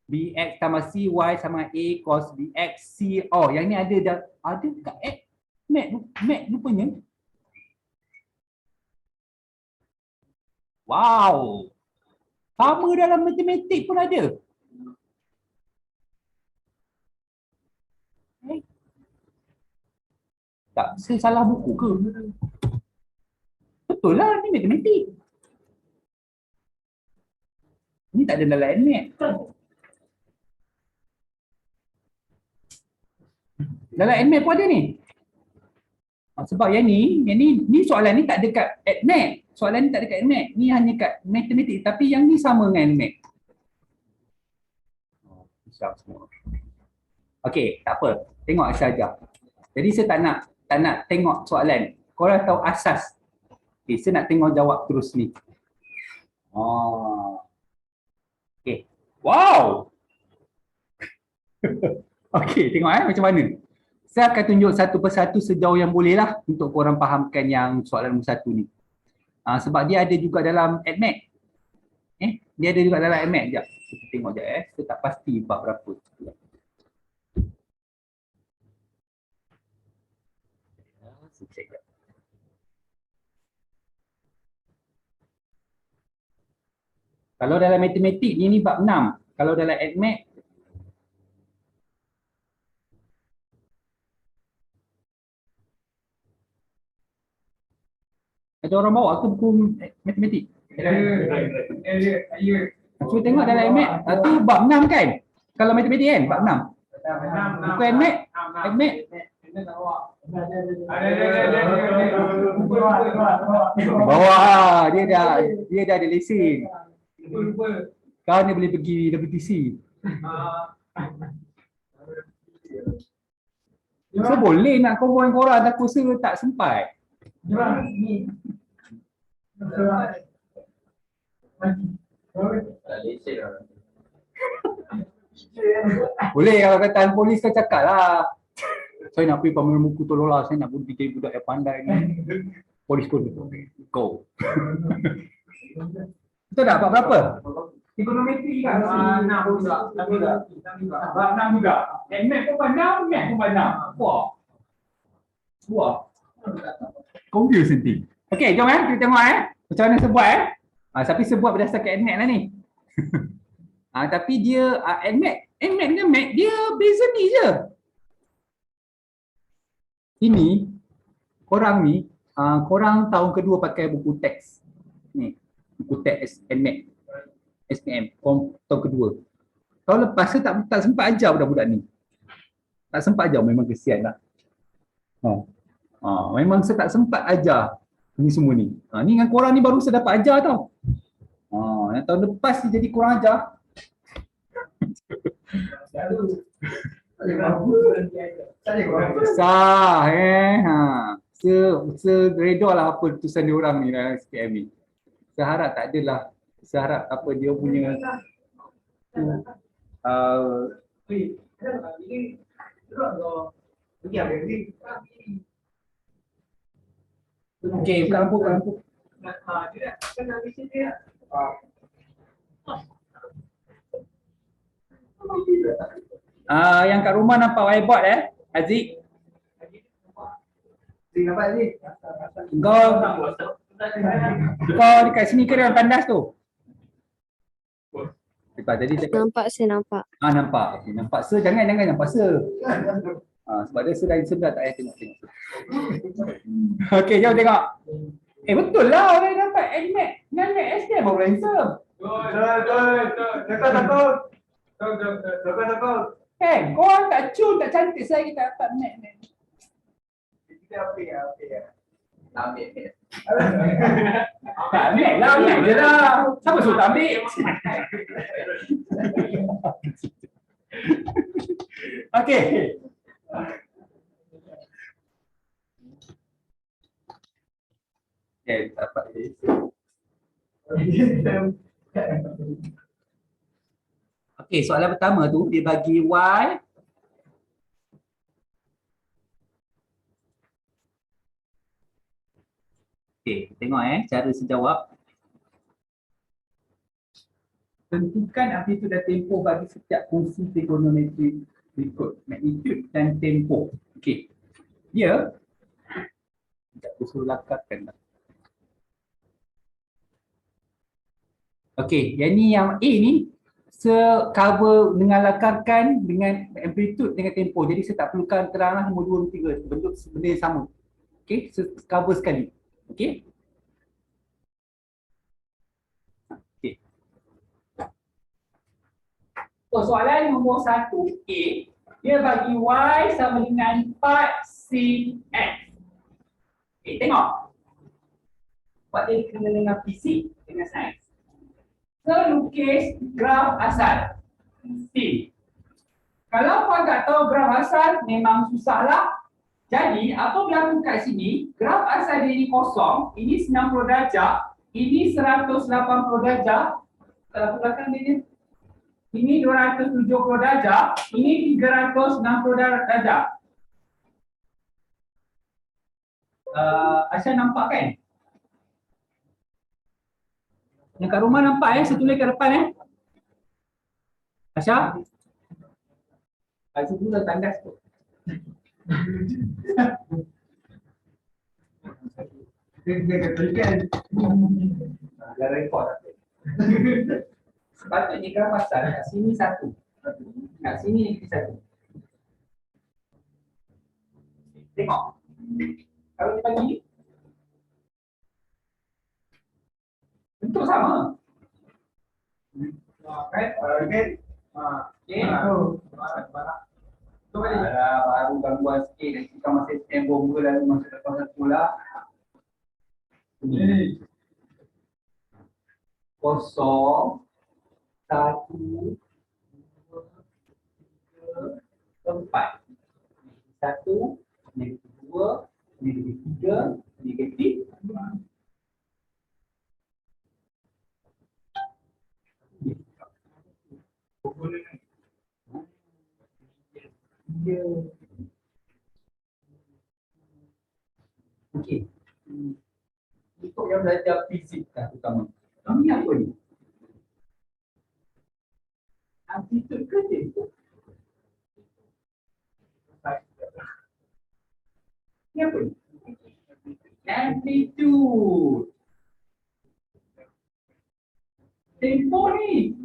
Bx tambah Cy sama dengan A cos Bx C. Yang ni ada kat X. Mat rupanya. Wow. Sama dalam matematik pun ada. Tak, saya salah buku ke? Betul lah, ni matematik. Ni tak ada dalam NMAT. Dalam NMAT pun ada ni. Sebab yang ni soalan ni tak ada kat NMAT. Soalan ni tak ada kat NMAT. Ni hanya kat matematik. Tapi yang ni sama dengan NMAT. Okey, tak apa. Tengok saja. Jadi saya tak nak tengok soalan. Korang tahu asas. Okay, saya nak tengok jawab terus ni. Okay. Wow. Okay, tengok macam mana. Saya akan tunjuk satu persatu sejauh yang boleh lah untuk korang fahamkan yang soalan nombor 1 ni. Sebab dia ada juga dalam ADMAT. Dia ada juga dalam ADMAT. Sekejap. Kita tengok sekejap Saya tak pasti bab berapa. Sekejap. Kalau dalam matematik ni bab 6. Kalau dalam ADMAT ada orang bawa ke buku matematik? Cuba tengok dalam ADMAT. Tu bab 6 kan? Kalau matematik kan? Bab 6. Buku ADMAT? ADMAT? Bawa. Dia dah ada lesen. Kau ni boleh pergi repetisi. So boleh nak korang tapi saya tak sempat. Boleh kalau kata polis kau cakap lah. Saya nak pergi pameran buku tolola, saya nak jadi budak yang pandai ni. Polis pun go. Betul tak? Bab berapa? Ekonometri kan? 6 juga. 6 juga. Math pun pandang, math pun pandang. Wah. Confuse nanti. Okey, jom kita tengok macam mana sebuat tapi sebuat berdasarkan NMAT lah ni. Tapi dia NMAT dengan MAT dia beza ni je. Ini korang ni korang tahun kedua pakai buku teks. Ni, buku teks NMAT. SPM tahun kedua. Tahun lepas saya tak sempat ajar budak-budak ni. Tak sempat ajar, memang kesian lah. Memang saya tak sempat ajar ni semua ni. Ni dengan korang ni baru saya dapat ajar tau. Yang tahun lepas ni jadi korang ajar. Besar Seredor lah apa keputusan dia orang ni dalam SPM ni. Saya harap tak adalah. Saya harap apa dia punya okey, buka lampu. Yang kat rumah nampak whiteboard Aziz? Nampak ni? Kau dekat sini ke dalam tandas tu? Tadi Nampak, saya nampak. Nampak. Okay, nampak jangan nampak sebab dia sebelah tak payah tengok. Okey, jom tengok. Betul lah orang dapat NMAT dengan MAT SPM baru handsome. Takut. Korang tak cun, tak cantik, saya kita dapat MAT. Kita apa ya? Ambil. Tak ambil lah, ambil je lah. Siapa suruh tak ambil? Okey. Dapat ni. Okey, soalan pertama tu dia bagi Y. Okey, tengok cara sejawab. Tentukan amplitude dan tempoh bagi setiap fungsi trigonometri berikut, magnitude dan tempoh. Okey. Dia sekejap aku suruh lakarkan lah. Okey, yang ni yang A ni cover dengan lakarkan dengan amplitude dengan tempoh. Jadi saya tak perlukan terang lah nombor 2 dan 3, bentuk benda yang sama. Okey, cover sekali. Okey. So, soalan nombor 1A, dia bagi Y sama dengan 4 sin X. Okey, tengok. Buat dia kena dengan fisik, dengan sains. Lukis graf asal C. Kalau kau tak tahu graf asal, memang susahlah. Jadi, apa berlaku kat sini? Graf asal dia ini kosong, ini 90 darjah, ini 180 darjah. Kalau ke belakang dia, ini 270 darjah, ini 360 darjah. Aisyah nampak kan? Yang kat rumah nampak saya tulis kat depan Aisyah? Aisyah tu dah tandas tu. Dia katakan Dah rekod tak? Sepatutnya graf asal kat sini 1. Kat sini negatif 1. Tengok. Kalau dia bagi bentuk sama. okey. Okey. Baru gangguan sikit dan kita masih tembok mula lalu masuk depan sekolah. Ini 0 1 2 3 4. 1 negatif 2 negatif 3 negatif 5. Okey. Untuk yang belajar fizik kan terutama. Ini apa ni? Amplitude ke tempoh? Ini apa ni? Amplitude. Tempoh ni.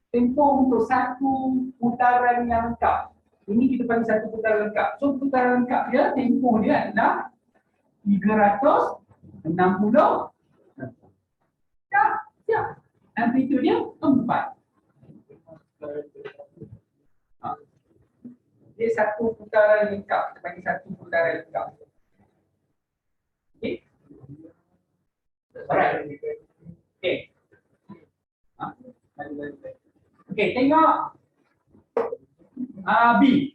Tempoh untuk satu putaran yang lengkap. Ini kita panggil satu putaran lengkap. So putaran lengkap dia, tempoh dia adalah 360. Siap. Amplitude dia 4. Dia satu putaran lengkap. Kita panggil satu putaran lengkap. Okey. Alright. Okey. Okey, tengok B.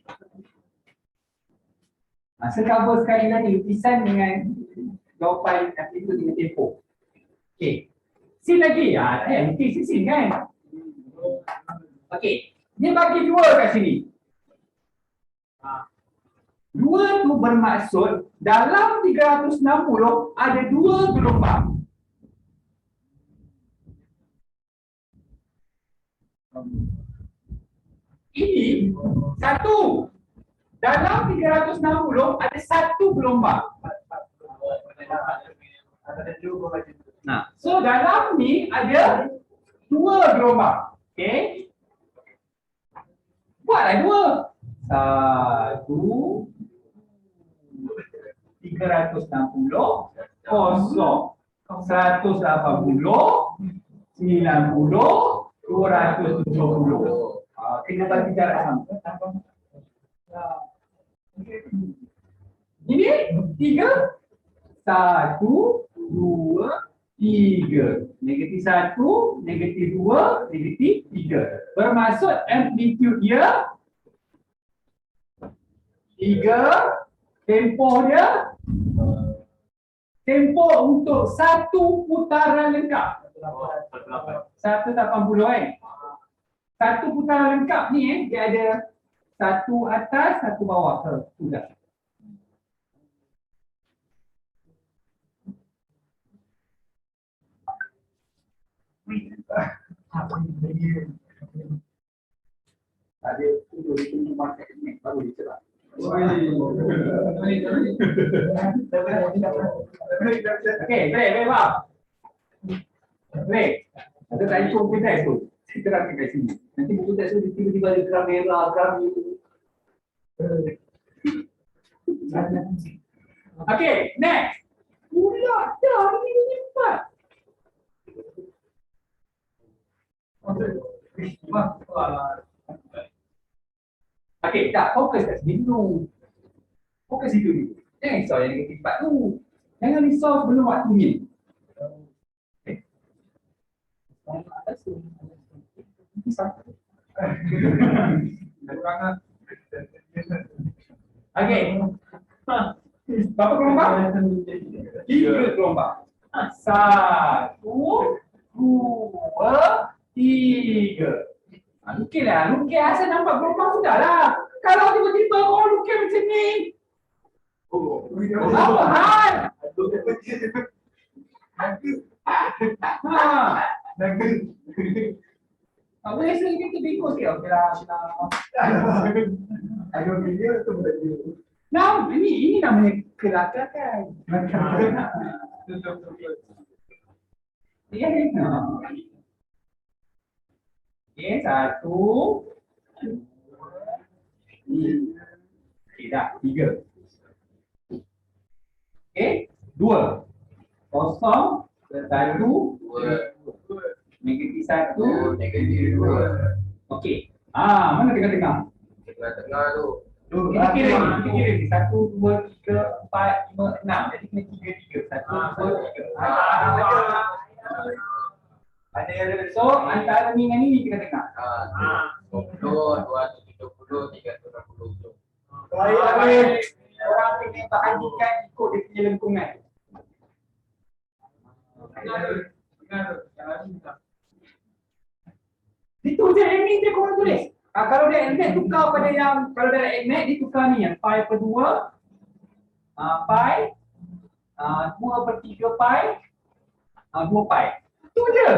Secover sekali lagi lukisan dengan jawapan amplitude dengan tempoh. Okey. Sin lagi. Lukis sin kan? Okey. Dia bagi dua kat sini. Dua tu bermaksud dalam 360 ada dua gelombang. Ini satu. Dalam 360 ada satu gelombang. Nah, so dalam ni ada dua gelombang. Okey. Buatlah dua. 360 kosong 180 90 270. Kena bagi jarak sama. Ini 3 1 2 3. Negatif 1, negatif 2, negatif 3. Bermaksud amplitude dia 3. Tempoh dia, tempoh untuk satu putaran lengkap 180 kan. Satu putaran lengkap ni dia ada satu atas, satu bawah. Sudah. Ada tujuh market ni baru dicerah. Okey, boleh, Pak. Boleh. Ada tak ikut kita tu. Kita terangkan kat sini. Nanti buku teks tu tiba-tiba ada geram merah, geram biru. Okey, next. Pula dah ini cepat. Okey, tak fokus kat sini dulu. Fokus situ dulu. Jangan risau yang negatif 4 tu. Jangan risau sebelum waktunya. Okey. Okey. Berapa gelombang? 3 gelombang. 1, 2, 3. Lukislah. Lukis asal nampak gelombang sudahlah. Kalau tiba-tiba kau lukis macam ni. Apa hal? Tak boleh rasa kita bingkut sikit. Okeylah. Ada video tu boleh. Nah, ini namanya kelakaran. Ya, okey, 1, 2, 3. Dah, 3. Okey, 2. Kosong, 1, 2. Negatif 1, negatif 2. Okey. Mana tengah-tengah? Tengah-tengah tu. Kita kira ni. 1, 2, 3, 4, 5, 6. Jadi kena 3, 3. 1, 2, 3. So, antara ni dengan ni kita tengah. 20, 270, 360. Baik. Orang kena bahagikan ikut dia punya lengkungan. Itu je ini je korang tulis. Kalau dia magnet tukar pada yang, kalau dia magnet dia tukar ni yang pi per 2 Pi 2/3 pi 2 pi. Itu je.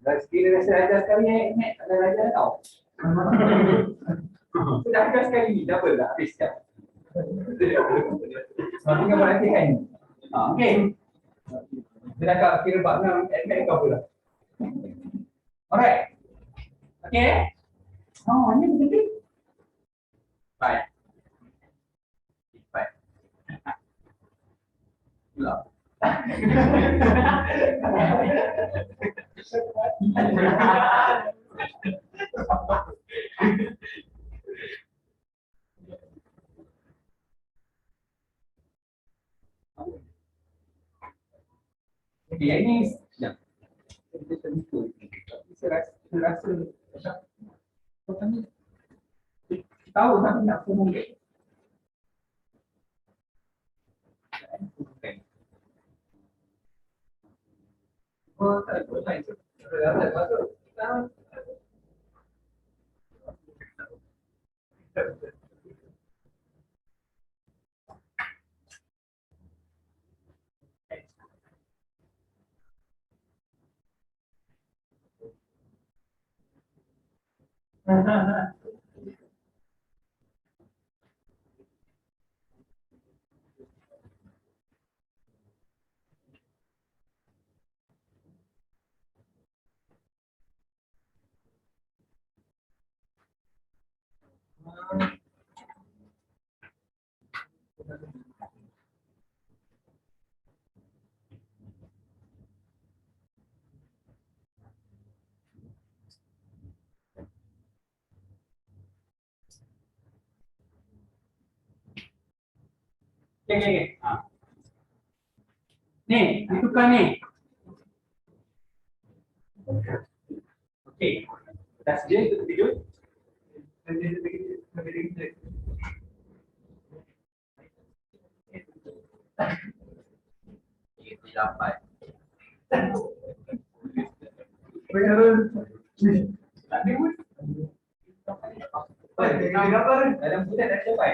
Dah sekali rasa sekali ni ada raja tau. Sudah ajar sekali ni double dah habis dah. Tinggal perhatikan ni. Okey. Kita dah kira bab 6 admin kau pula. Alright. Okey. Ni betul. Baik. Baik. Pula. Okay, yang ni sekejap. Kita terlupa. Saya rasa tahu tapi nak formulate. Oh, tak boleh. Tak masuk. Okay. Ni, ditukar ni. Okey. Dah sedia untuk video? Dapat. Tak ada pun. Dalam bulan dah capai.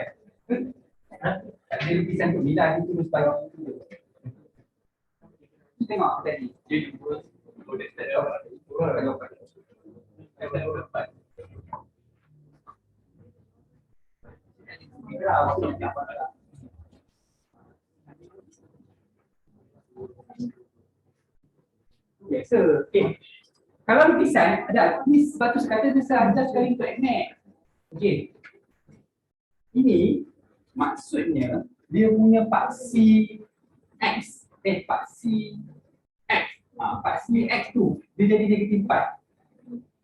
Tak ada lukisan tu. Bila ada tu supaya itu. Tengok tadi. Dia juga. Biasa. Okay. Kalau lukisan ada ni sebab tu sekata dia sahaja sekali untuk admit. Okey. Ini maksudnya dia punya paksi X. Paksi X. Paksi X tu dia jadi negatif 4.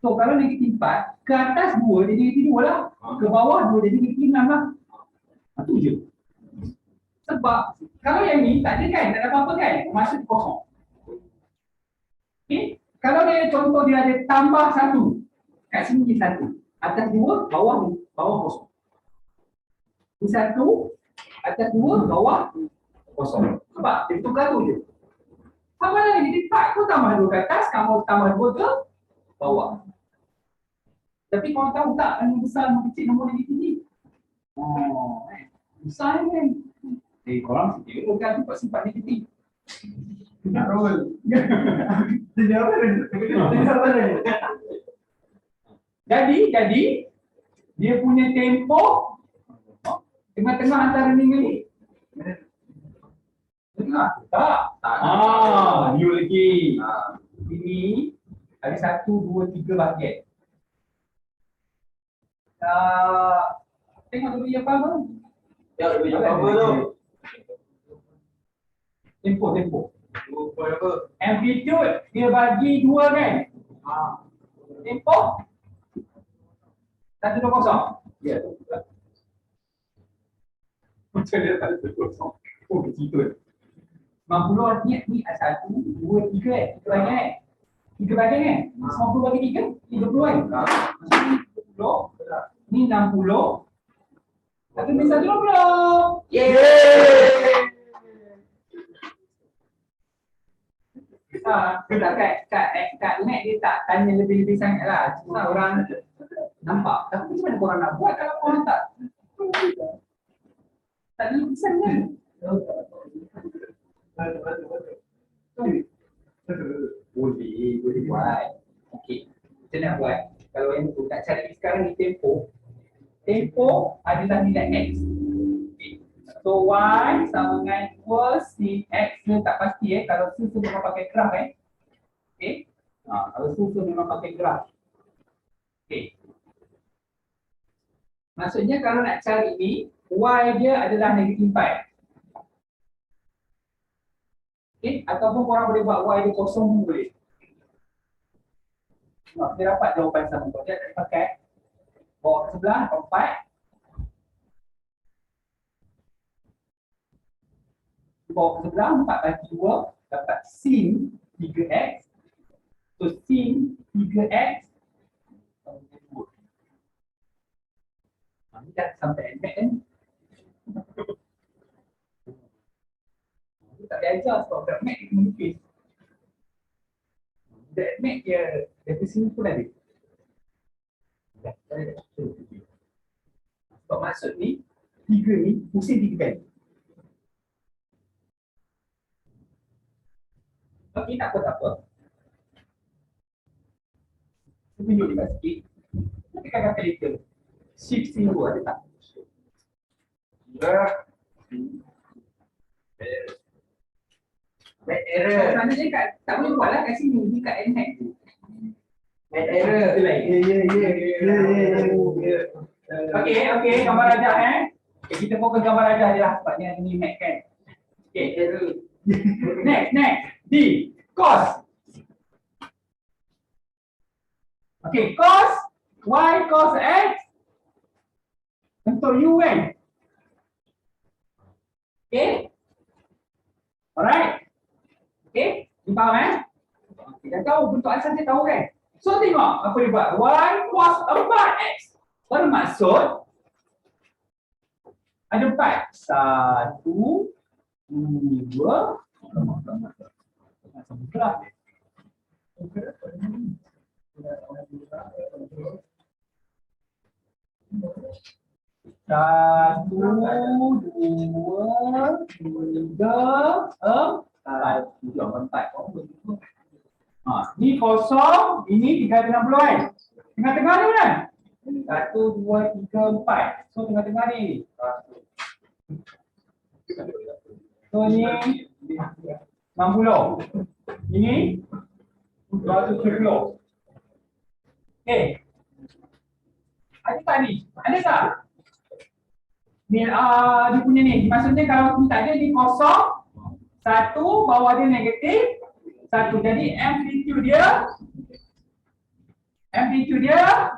So kalau negatif 4 ke atas 2 dia negatif 2 lah. Ke bawah 2 dia negatif 6 lah. Itu je. Sebab kalau yang ni tak ada kan, tak ada apa-apa kan, maksud kosong. Okey. Kalau dia contoh dia ada tambah 1. Kat sini dia 1. Atas 2, bawah kosong. Ini 1, atas 2, bawah kosong. Sebab dia tukar tu je. Sama lagi jadi 4 pun tambah 2 ke atas, kamu tambah 2 ke bawah. Tapi korang tahu tak nombor besar, nombor kecil, nombor negatif? Oh, besar kan? Korang sikit kan tu sifat negatif. Nak roll. Jadi dia punya tempo tengah-tengah antara ni dengan ni. Tengah? Tak. New lagi. Ini ada 1, 2, 3 bahagian. Tengok dulu yang apa tu? Ya, lebih apa tu? Tempo. Amplitude dia bagi 2 kan? Tempo 120. Ya, tu. Macam dia tak ada kosong. Oh, begitu. 90 artinya ni 1, 2, 3 kan? 3 bahagian kan? 3 bahagian kan? 90 bagi 3, 30 kan? Maksudnya ni 30, ni 60. Satu ni 120. Yeay! Kat Mac dia tak tanya lebih-lebih sangat lah. Cuma orang Nampak? Tapi macam mana korang nak buat kalau korang tak ada lukisan kan? Boleh buat. Okey. Macam mana buat? Kalau yang tu nak cari sekarang ni tempoh. Tempoh adalah nilai X. Okay. So Y sama dengan 2 sin X ni tak pasti kalau susu memang pakai graf Okay. Kalau susu memang pakai graf. Okay. Maksudnya kalau nak cari ni Y dia adalah negatif 4. Okay. Ataupun korang boleh buat Y dia kosong pun boleh. Dia dapat jawapan sama. Kalau dia tak pakai bawa ke sebelah, 4. Bawa ke sebelah, 4 bagi 2 dapat sin 3x. So sin 3x ini dah sampai NMAX kan? Tak ada ajar sebab kat NMAX dia melukis. Kat NMAX dia dari sini pun ada. Sebab maksud ni 3 ni pusing 3 kali. Okey, tak apa. Saya tunjuk dekat sikit. Kita tekan calculator. Shift simbol ada tak? Bad error. Sebenarnya kat, tak boleh buat lah kat sini. Ni kat NMAX tu. Bad error. Okey, gambar rajah Okay, kita fokus gambar rajah je lah. Sebabnya ni Mac kan. Okey, error. Next. D. Cos. Okey, cos Y cos X untuk U kan? Okey. Alright. Okey, ni faham Kita tahu bentuk asal dia tahu kan? So tengok apa dia buat. Y cos 4X bermaksud ada 4. 1, 2. Satu, dua, tiga, empat. Ni kosong, ini 360 kan? Tengah-tengah ni mana? 1, 2, 3, 4. So tengah-tengah ni. So ni 60. Ini 270. Okey. Ada tak ni? Ada tak? Ni dia punya ni. Maksudnya kalau ni tak ada ni kosong. 1 bawah dia negatif 1. Jadi amplitude dia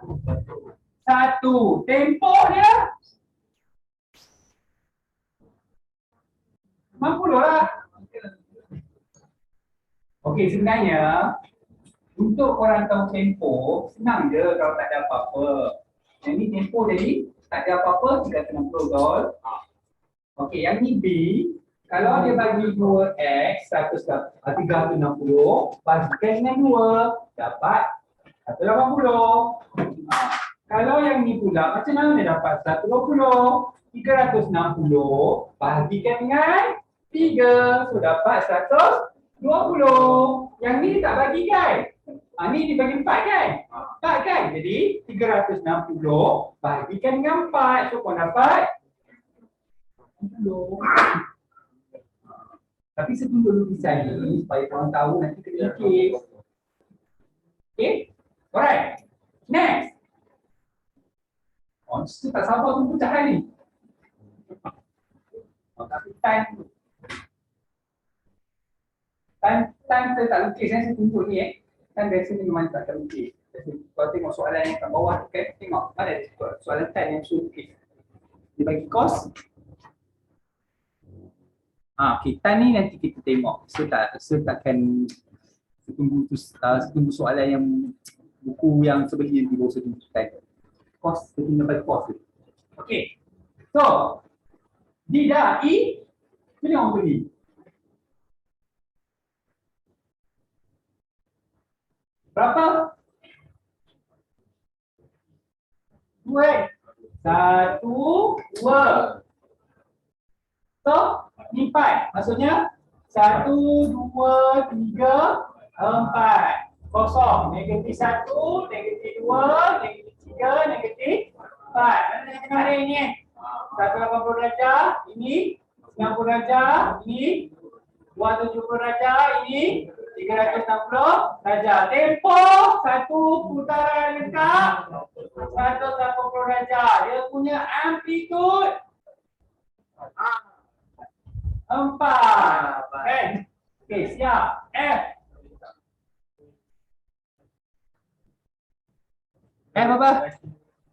1. Tempoh dia 90 lah. Okey, sebenarnya untuk orang tahu tempoh senang je kalau tak ada apa-apa. Yang ni tempoh jadi tak ada apa-apa 360 dolar. Okey, yang ni B. Kalau dia bagi 2x 360 bagikan dengan 2 dapat 180. Kalau yang ni pula macam mana dia dapat 120? 360 bagikan dengan 3. So dapat 120. Yang ni tak bagi kan? Ni dibagi 4 kan? 4 kan? Jadi 360 bagikan dengan 4. So kau dapat 10. Tapi saya tunjuk lukisan ni supaya korang tahu nanti kena lukis. Okay? Alright. Next. Saya tak sabar tunggu cahaya ni. Tapi time saya tak lukis saya tunjuk ni Kan biasanya memang tak akan lukis. Kalau tengok soalan yang kat bawah kan, tengok ada soalan time yang suruh lukis. Dia bagi kos. Kita ni nanti kita tengok. Saya takkan tunggu soalan yang buku yang sebelum di bawah sebelum kita. Kos, kita dapat kos. Okey. So, D dah E. Ini orang pergi. Berapa? Dua. 1, 2. So, ni 4. Maksudnya 1, 2, 3, 4. Kosong. Negatif 1, negatif 2, negatif 3, negatif 4. Mana yang tengah ni? 180 darjah. Ini 90 darjah. Ini 270 darjah. Ini 360 darjah. Tempoh satu putaran lengkap 180 darjah. Dia punya amplitude 4. Okey, siap. F. F apa?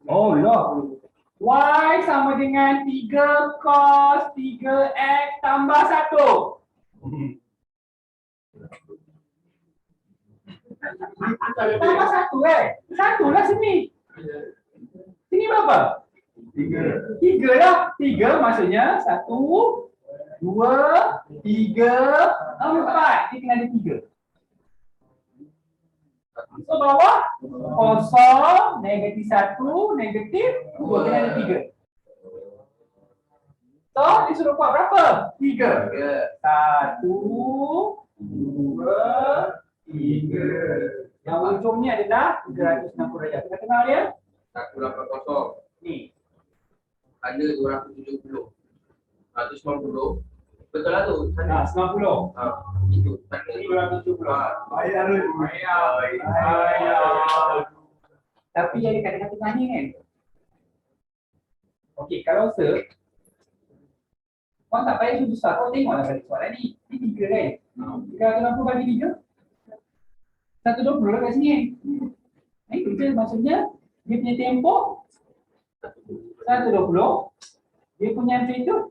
Oh, log. Y sama dengan 3 cos 3x tambah 1. Tambah 1 1 lah sini. Sini berapa? 3. 3 lah. 3 maksudnya 1, 2, 3, 4. Dia kena ada 3. So bawah kosong, negatif 1, negatif 2. Kena ada 3. So dia suruh buat berapa? 3. 1, 2, 3. Yang ujungnya adalah 360 darjah. Kita kenal dia? 180. Ni. Ada 270. 190. Betul lah tu. 90. Itu. Tanda. 370. Bayar. Tapi ada kata-kata tanya kan? Okey, kalau search kau tak payah susah, kau tengoklah pada soalan ni. Ni 3 kan? 360 bagi 3 120 lah kat sini kan? Itu je maksudnya dia punya tempoh 120. Dia punya amplitude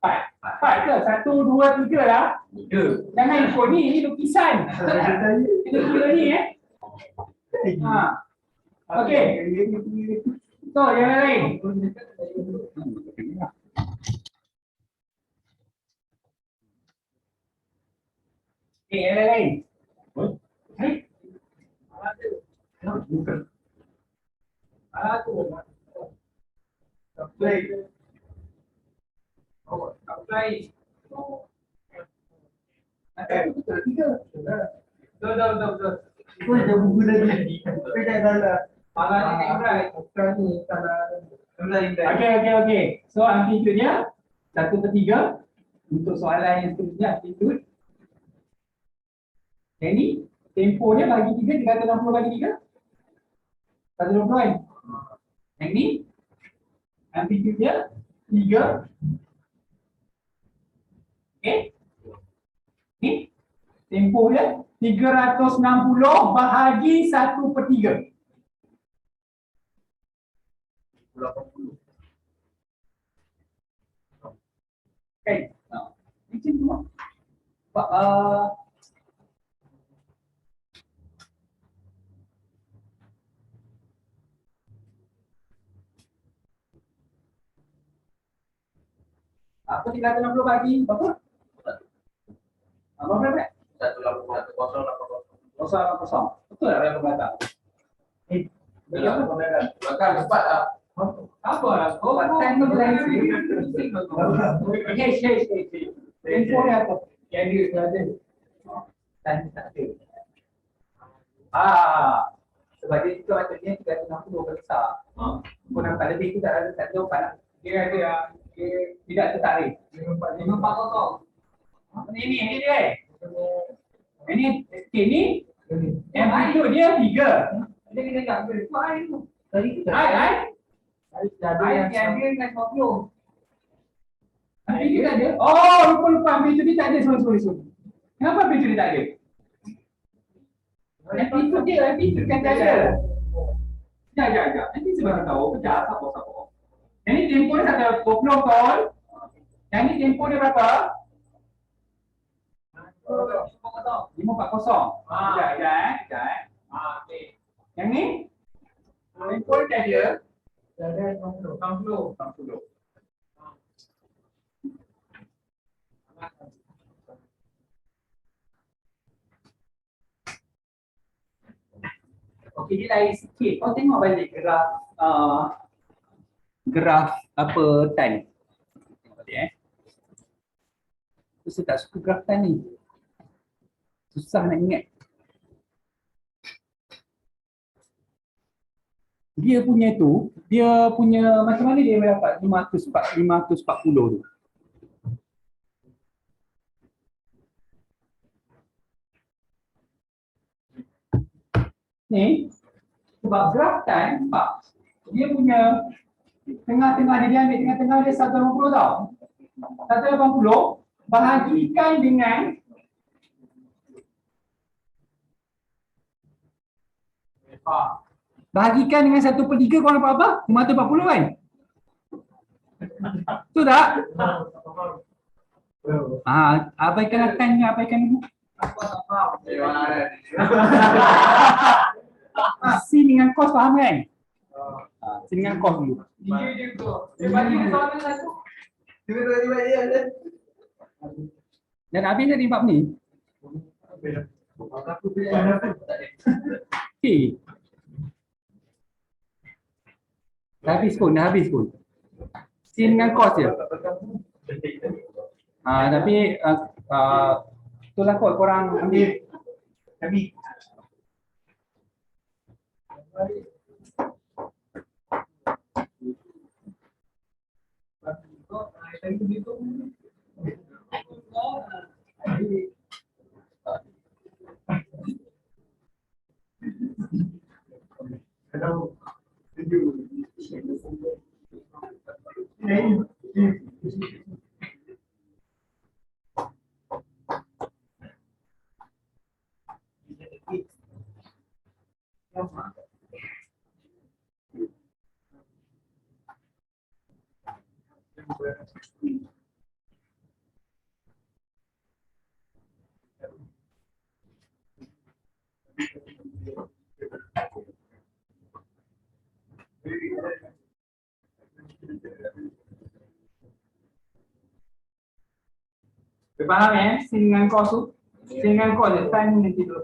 4 ke? 1, 2, 3 lah. Jangan ikut ni lukisan. Kita kira ni Okey. So, yang lain. Yang lain. Okey. So amplitude-nya 1/3 untuk soalan yang seterusnya amplitude. Yang ni tempoh dia bagi 3, 360 bagi 3 120 kan? Yang ni amplitude dia 3. Okey. Ni tempoh dia 360 bahagi 1/3. 80. Kan? Macam tu lah. Apa 360 bagi berapa? Berapa berapa? 080. Betul tak berapa belakang? Bahkan cepat lah. Apa lah? Oh, time balance. Yes. Tempoh dia apa? Yang dia ada. Time tak ada. Sebab dia juga maksudnya 360 besar. Kau nampak lebih tu tak ada umpan. Dia ada dia tidak tertarik. 540. Ini dia. Ini amplitude dia 3. Dia kena tak boleh. Ai. Ai yang dia dengan 50. Amplitude tak ada. Oh, lupa amplitude dia tak ada. Sorry. Kenapa amplitude dia tak ada? Amplitude kan tak ada. Sekejap. Nanti saya bagi tahu. Sekejap, sabar. Yang ni tempoh dia 120 tol. Yang ni tempoh dia berapa? 540. Sekejap. Okey. Yang ni tempoh dia ada 60. Okey, dia lain sikit. Kau tengok balik graf graf apa time. Tengok balik Saya tak suka graf time ni. Susah nak ingat. Dia punya macam mana dia dapat 540 tu? Ni sebab graf time nampak dia punya tengah-tengah dia ambil tengah-tengah dia 180 tau. 180 bahagikan dengan bahagikan dengan 1/3 kau dapat apa? 540 kan? Betul tak? Abaikan time ni, abaikan ni. Sin dengan cos faham kan? Sin dengan cos dulu. Dia bagi soalan satu. Tiba-tiba dia ada. Dan habis tadi bab ni. Okey. Dah habis pun. Sin dengan cos je. Tapi itulah kot korang ambil kami. Faham sin dengan cos tu? Sin dengan cos je, time nanti tu.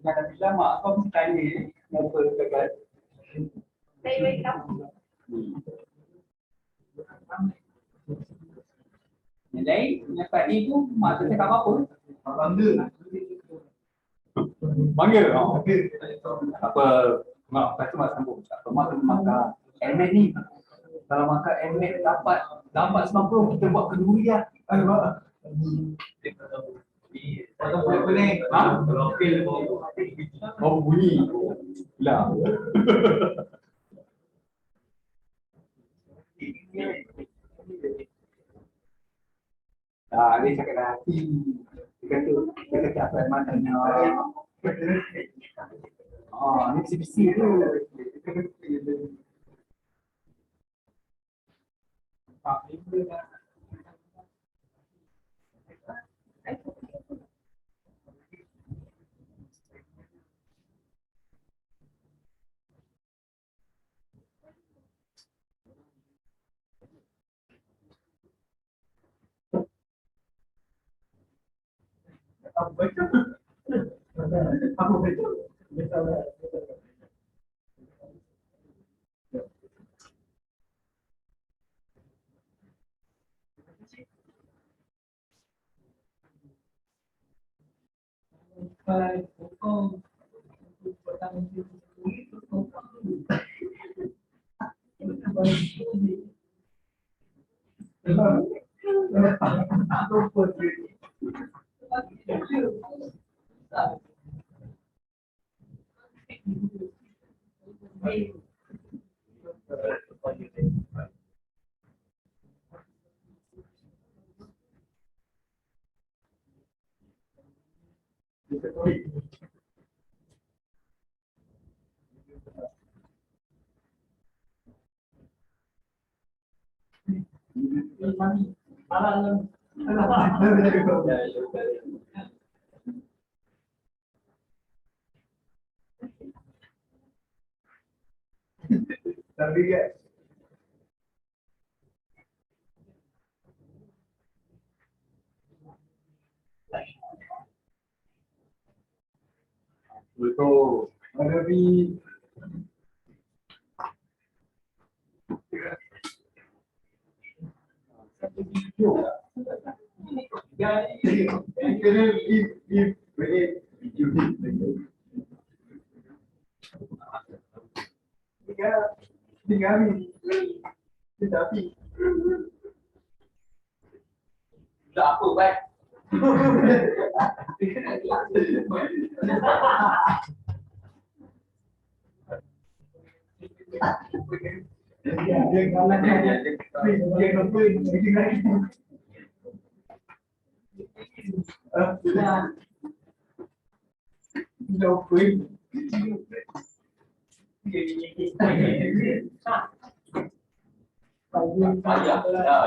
Dah bilang mak kau mesti tanya kenapa gagal. Saya bagi tahu. Yang lain, yang tadi tu mak tak cakap apa-apa. Panggil. Apa? Mak kata mak sambung. Mak kena makan MNET ni. Kalau makan MNET dapat 90 kita buat kenduri lah. Potong kulit kuning. Kalau pil mau bunyi. Lah. Dia cakap dah hati. Dia kata apa maknanya. Ni CPC tu. Apa baca? Apa baca? Tapi kan Betul. ada di kena di tinggal ni tapi Tak apa, baik. dia kalah dia nombor Payah dah.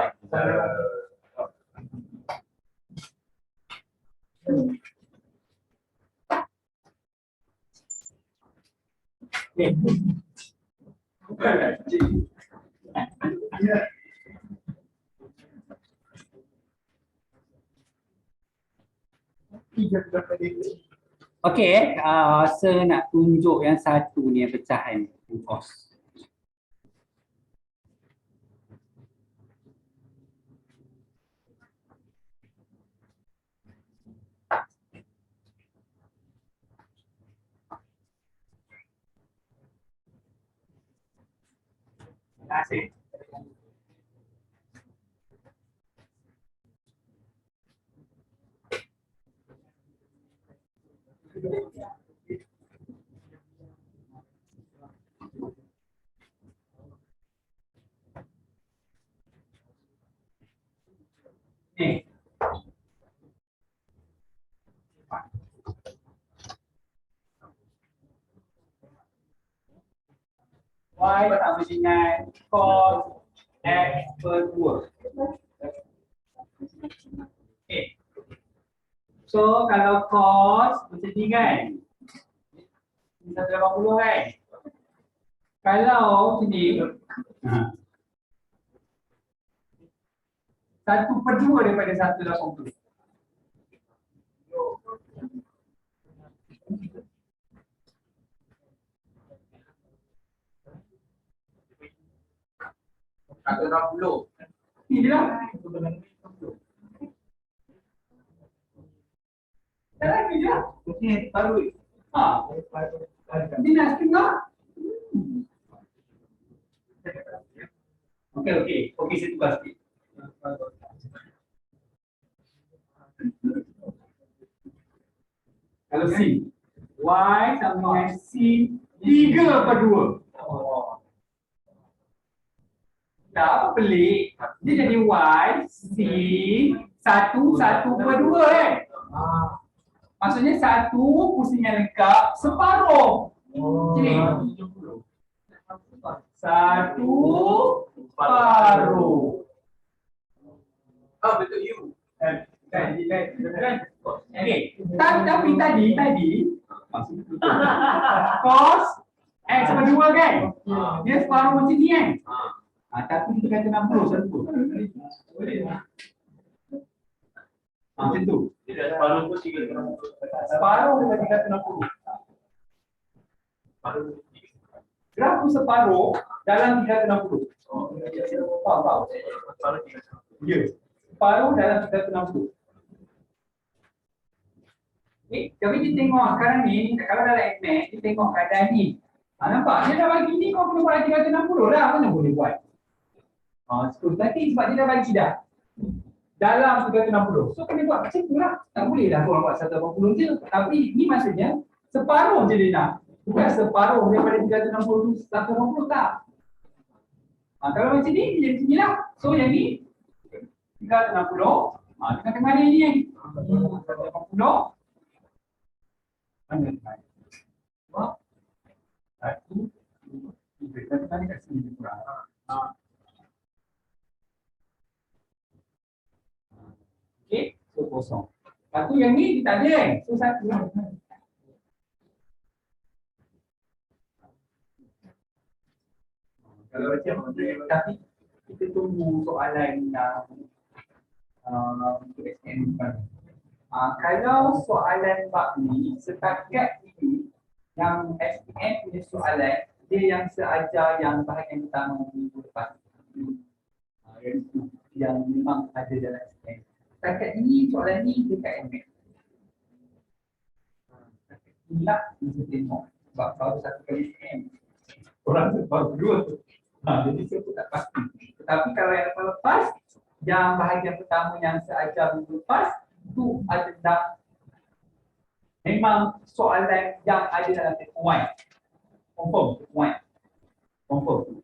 Okey, saya nak tunjuk yang satu ni yang pecahan kos. Terima kasih. Ni. Y sama dengan cos X per 2. Okay. So kalau cos macam ni kan, 180 kan. Kalau macam ni, 1/2 daripada 180. Kata 60. Ni je lah. Jalan ni je lah. ni taruh Ha. Dia nak setengah. Okey, saya tukar sikit. Kalau C, Y sama dengan C 3/2. Tak apa pelik. Dia jadi Y C 1/2 kan? Maksudnya 1 pusingan lengkap separuh. Sini. 1 separuh. Ah, betul you. Okey. Tapi tadi cos X/2 kan? Dia separuh macam ni kan? Tapi kita kata 60 satu. Macam tu. Tidak separuh pun 360. Separuh daripada 360. Separuh. Graf tu separuh dalam 360. Faham? Separuh 360. Ya. Separuh dalam 360. Tapi kita tengok sekarang ni, kalau dalam Xmax, kita tengok keadaan ni. Nampak? Dia dah bagi ni, kau kena buat 360 lah. Mana boleh buat? Tapi sebab dia dah bagi dah. Dalam 360. So, kena buat macam tu lah. Tak boleh lah korang buat 180 je. Tapi ni maksudnya, separuh je dia nak. Bukan separuh daripada 360 tu 180 tak. Kalau macam ni, dia macam ni lah. So, yang ni 360. Tengah-tengah ni ni. 180. Mana line? Wah. Satu, dua, tiga. Satu kali kat sini lebih kurang. Okey, so kosong. Lepas tu yang ni tak ada so satu lah. Kalau macam tapi kita tunggu soalan yang untuk SPM depan. Kalau soalan bab ni setakat ini yang SPM punya soalan dia yang seajar yang bahagian pertama minggu lepas. Yang memang ada dalam SPM. Setakat ini soalan ni dekat MX. Inilah yang saya tengok sebab baru satu kali SPM. Orang tu baru dua tu. Jadi saya pun tak pasti. Tetapi kalau yang lepas yang bahagian pertama yang seajar minggu lepas itu adalah memang soalan yang ada dalam paper 1. Confirm paper 1. Confirm.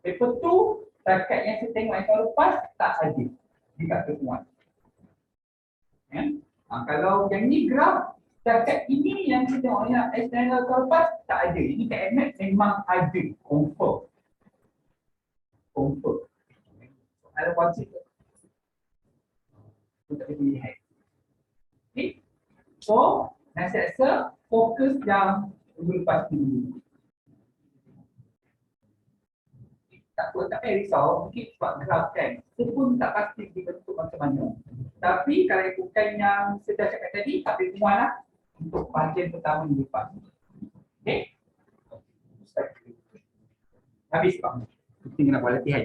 Paper 2 setakat yang saya tengok yang tahun lepas tak ada di kat paper 1. Ya? Kalau yang ni graf setakat ini yang kita tengok yang external tahun lepas tak ada. Ini kat MX memang ada. Confirm. Confirm. Ada wajib. Kita tak boleh lihat. Okay. So, nasihat saya fokus yang minggu lepas dulu. Tak apa, tak payah risau. Mungkin sebab graf kan. Saya pun tak pasti dibentuk macam mana. Tapi kalau bukan yang saya cakap tadi, tapi semua lah untuk bahagian pertama minggu lepas. Okay. Habis Pak. Kita nak buat latihan.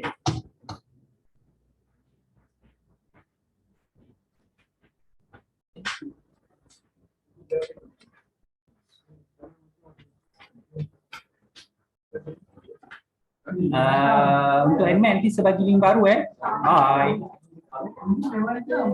Untuk admin nanti sebagi link baru. Bye.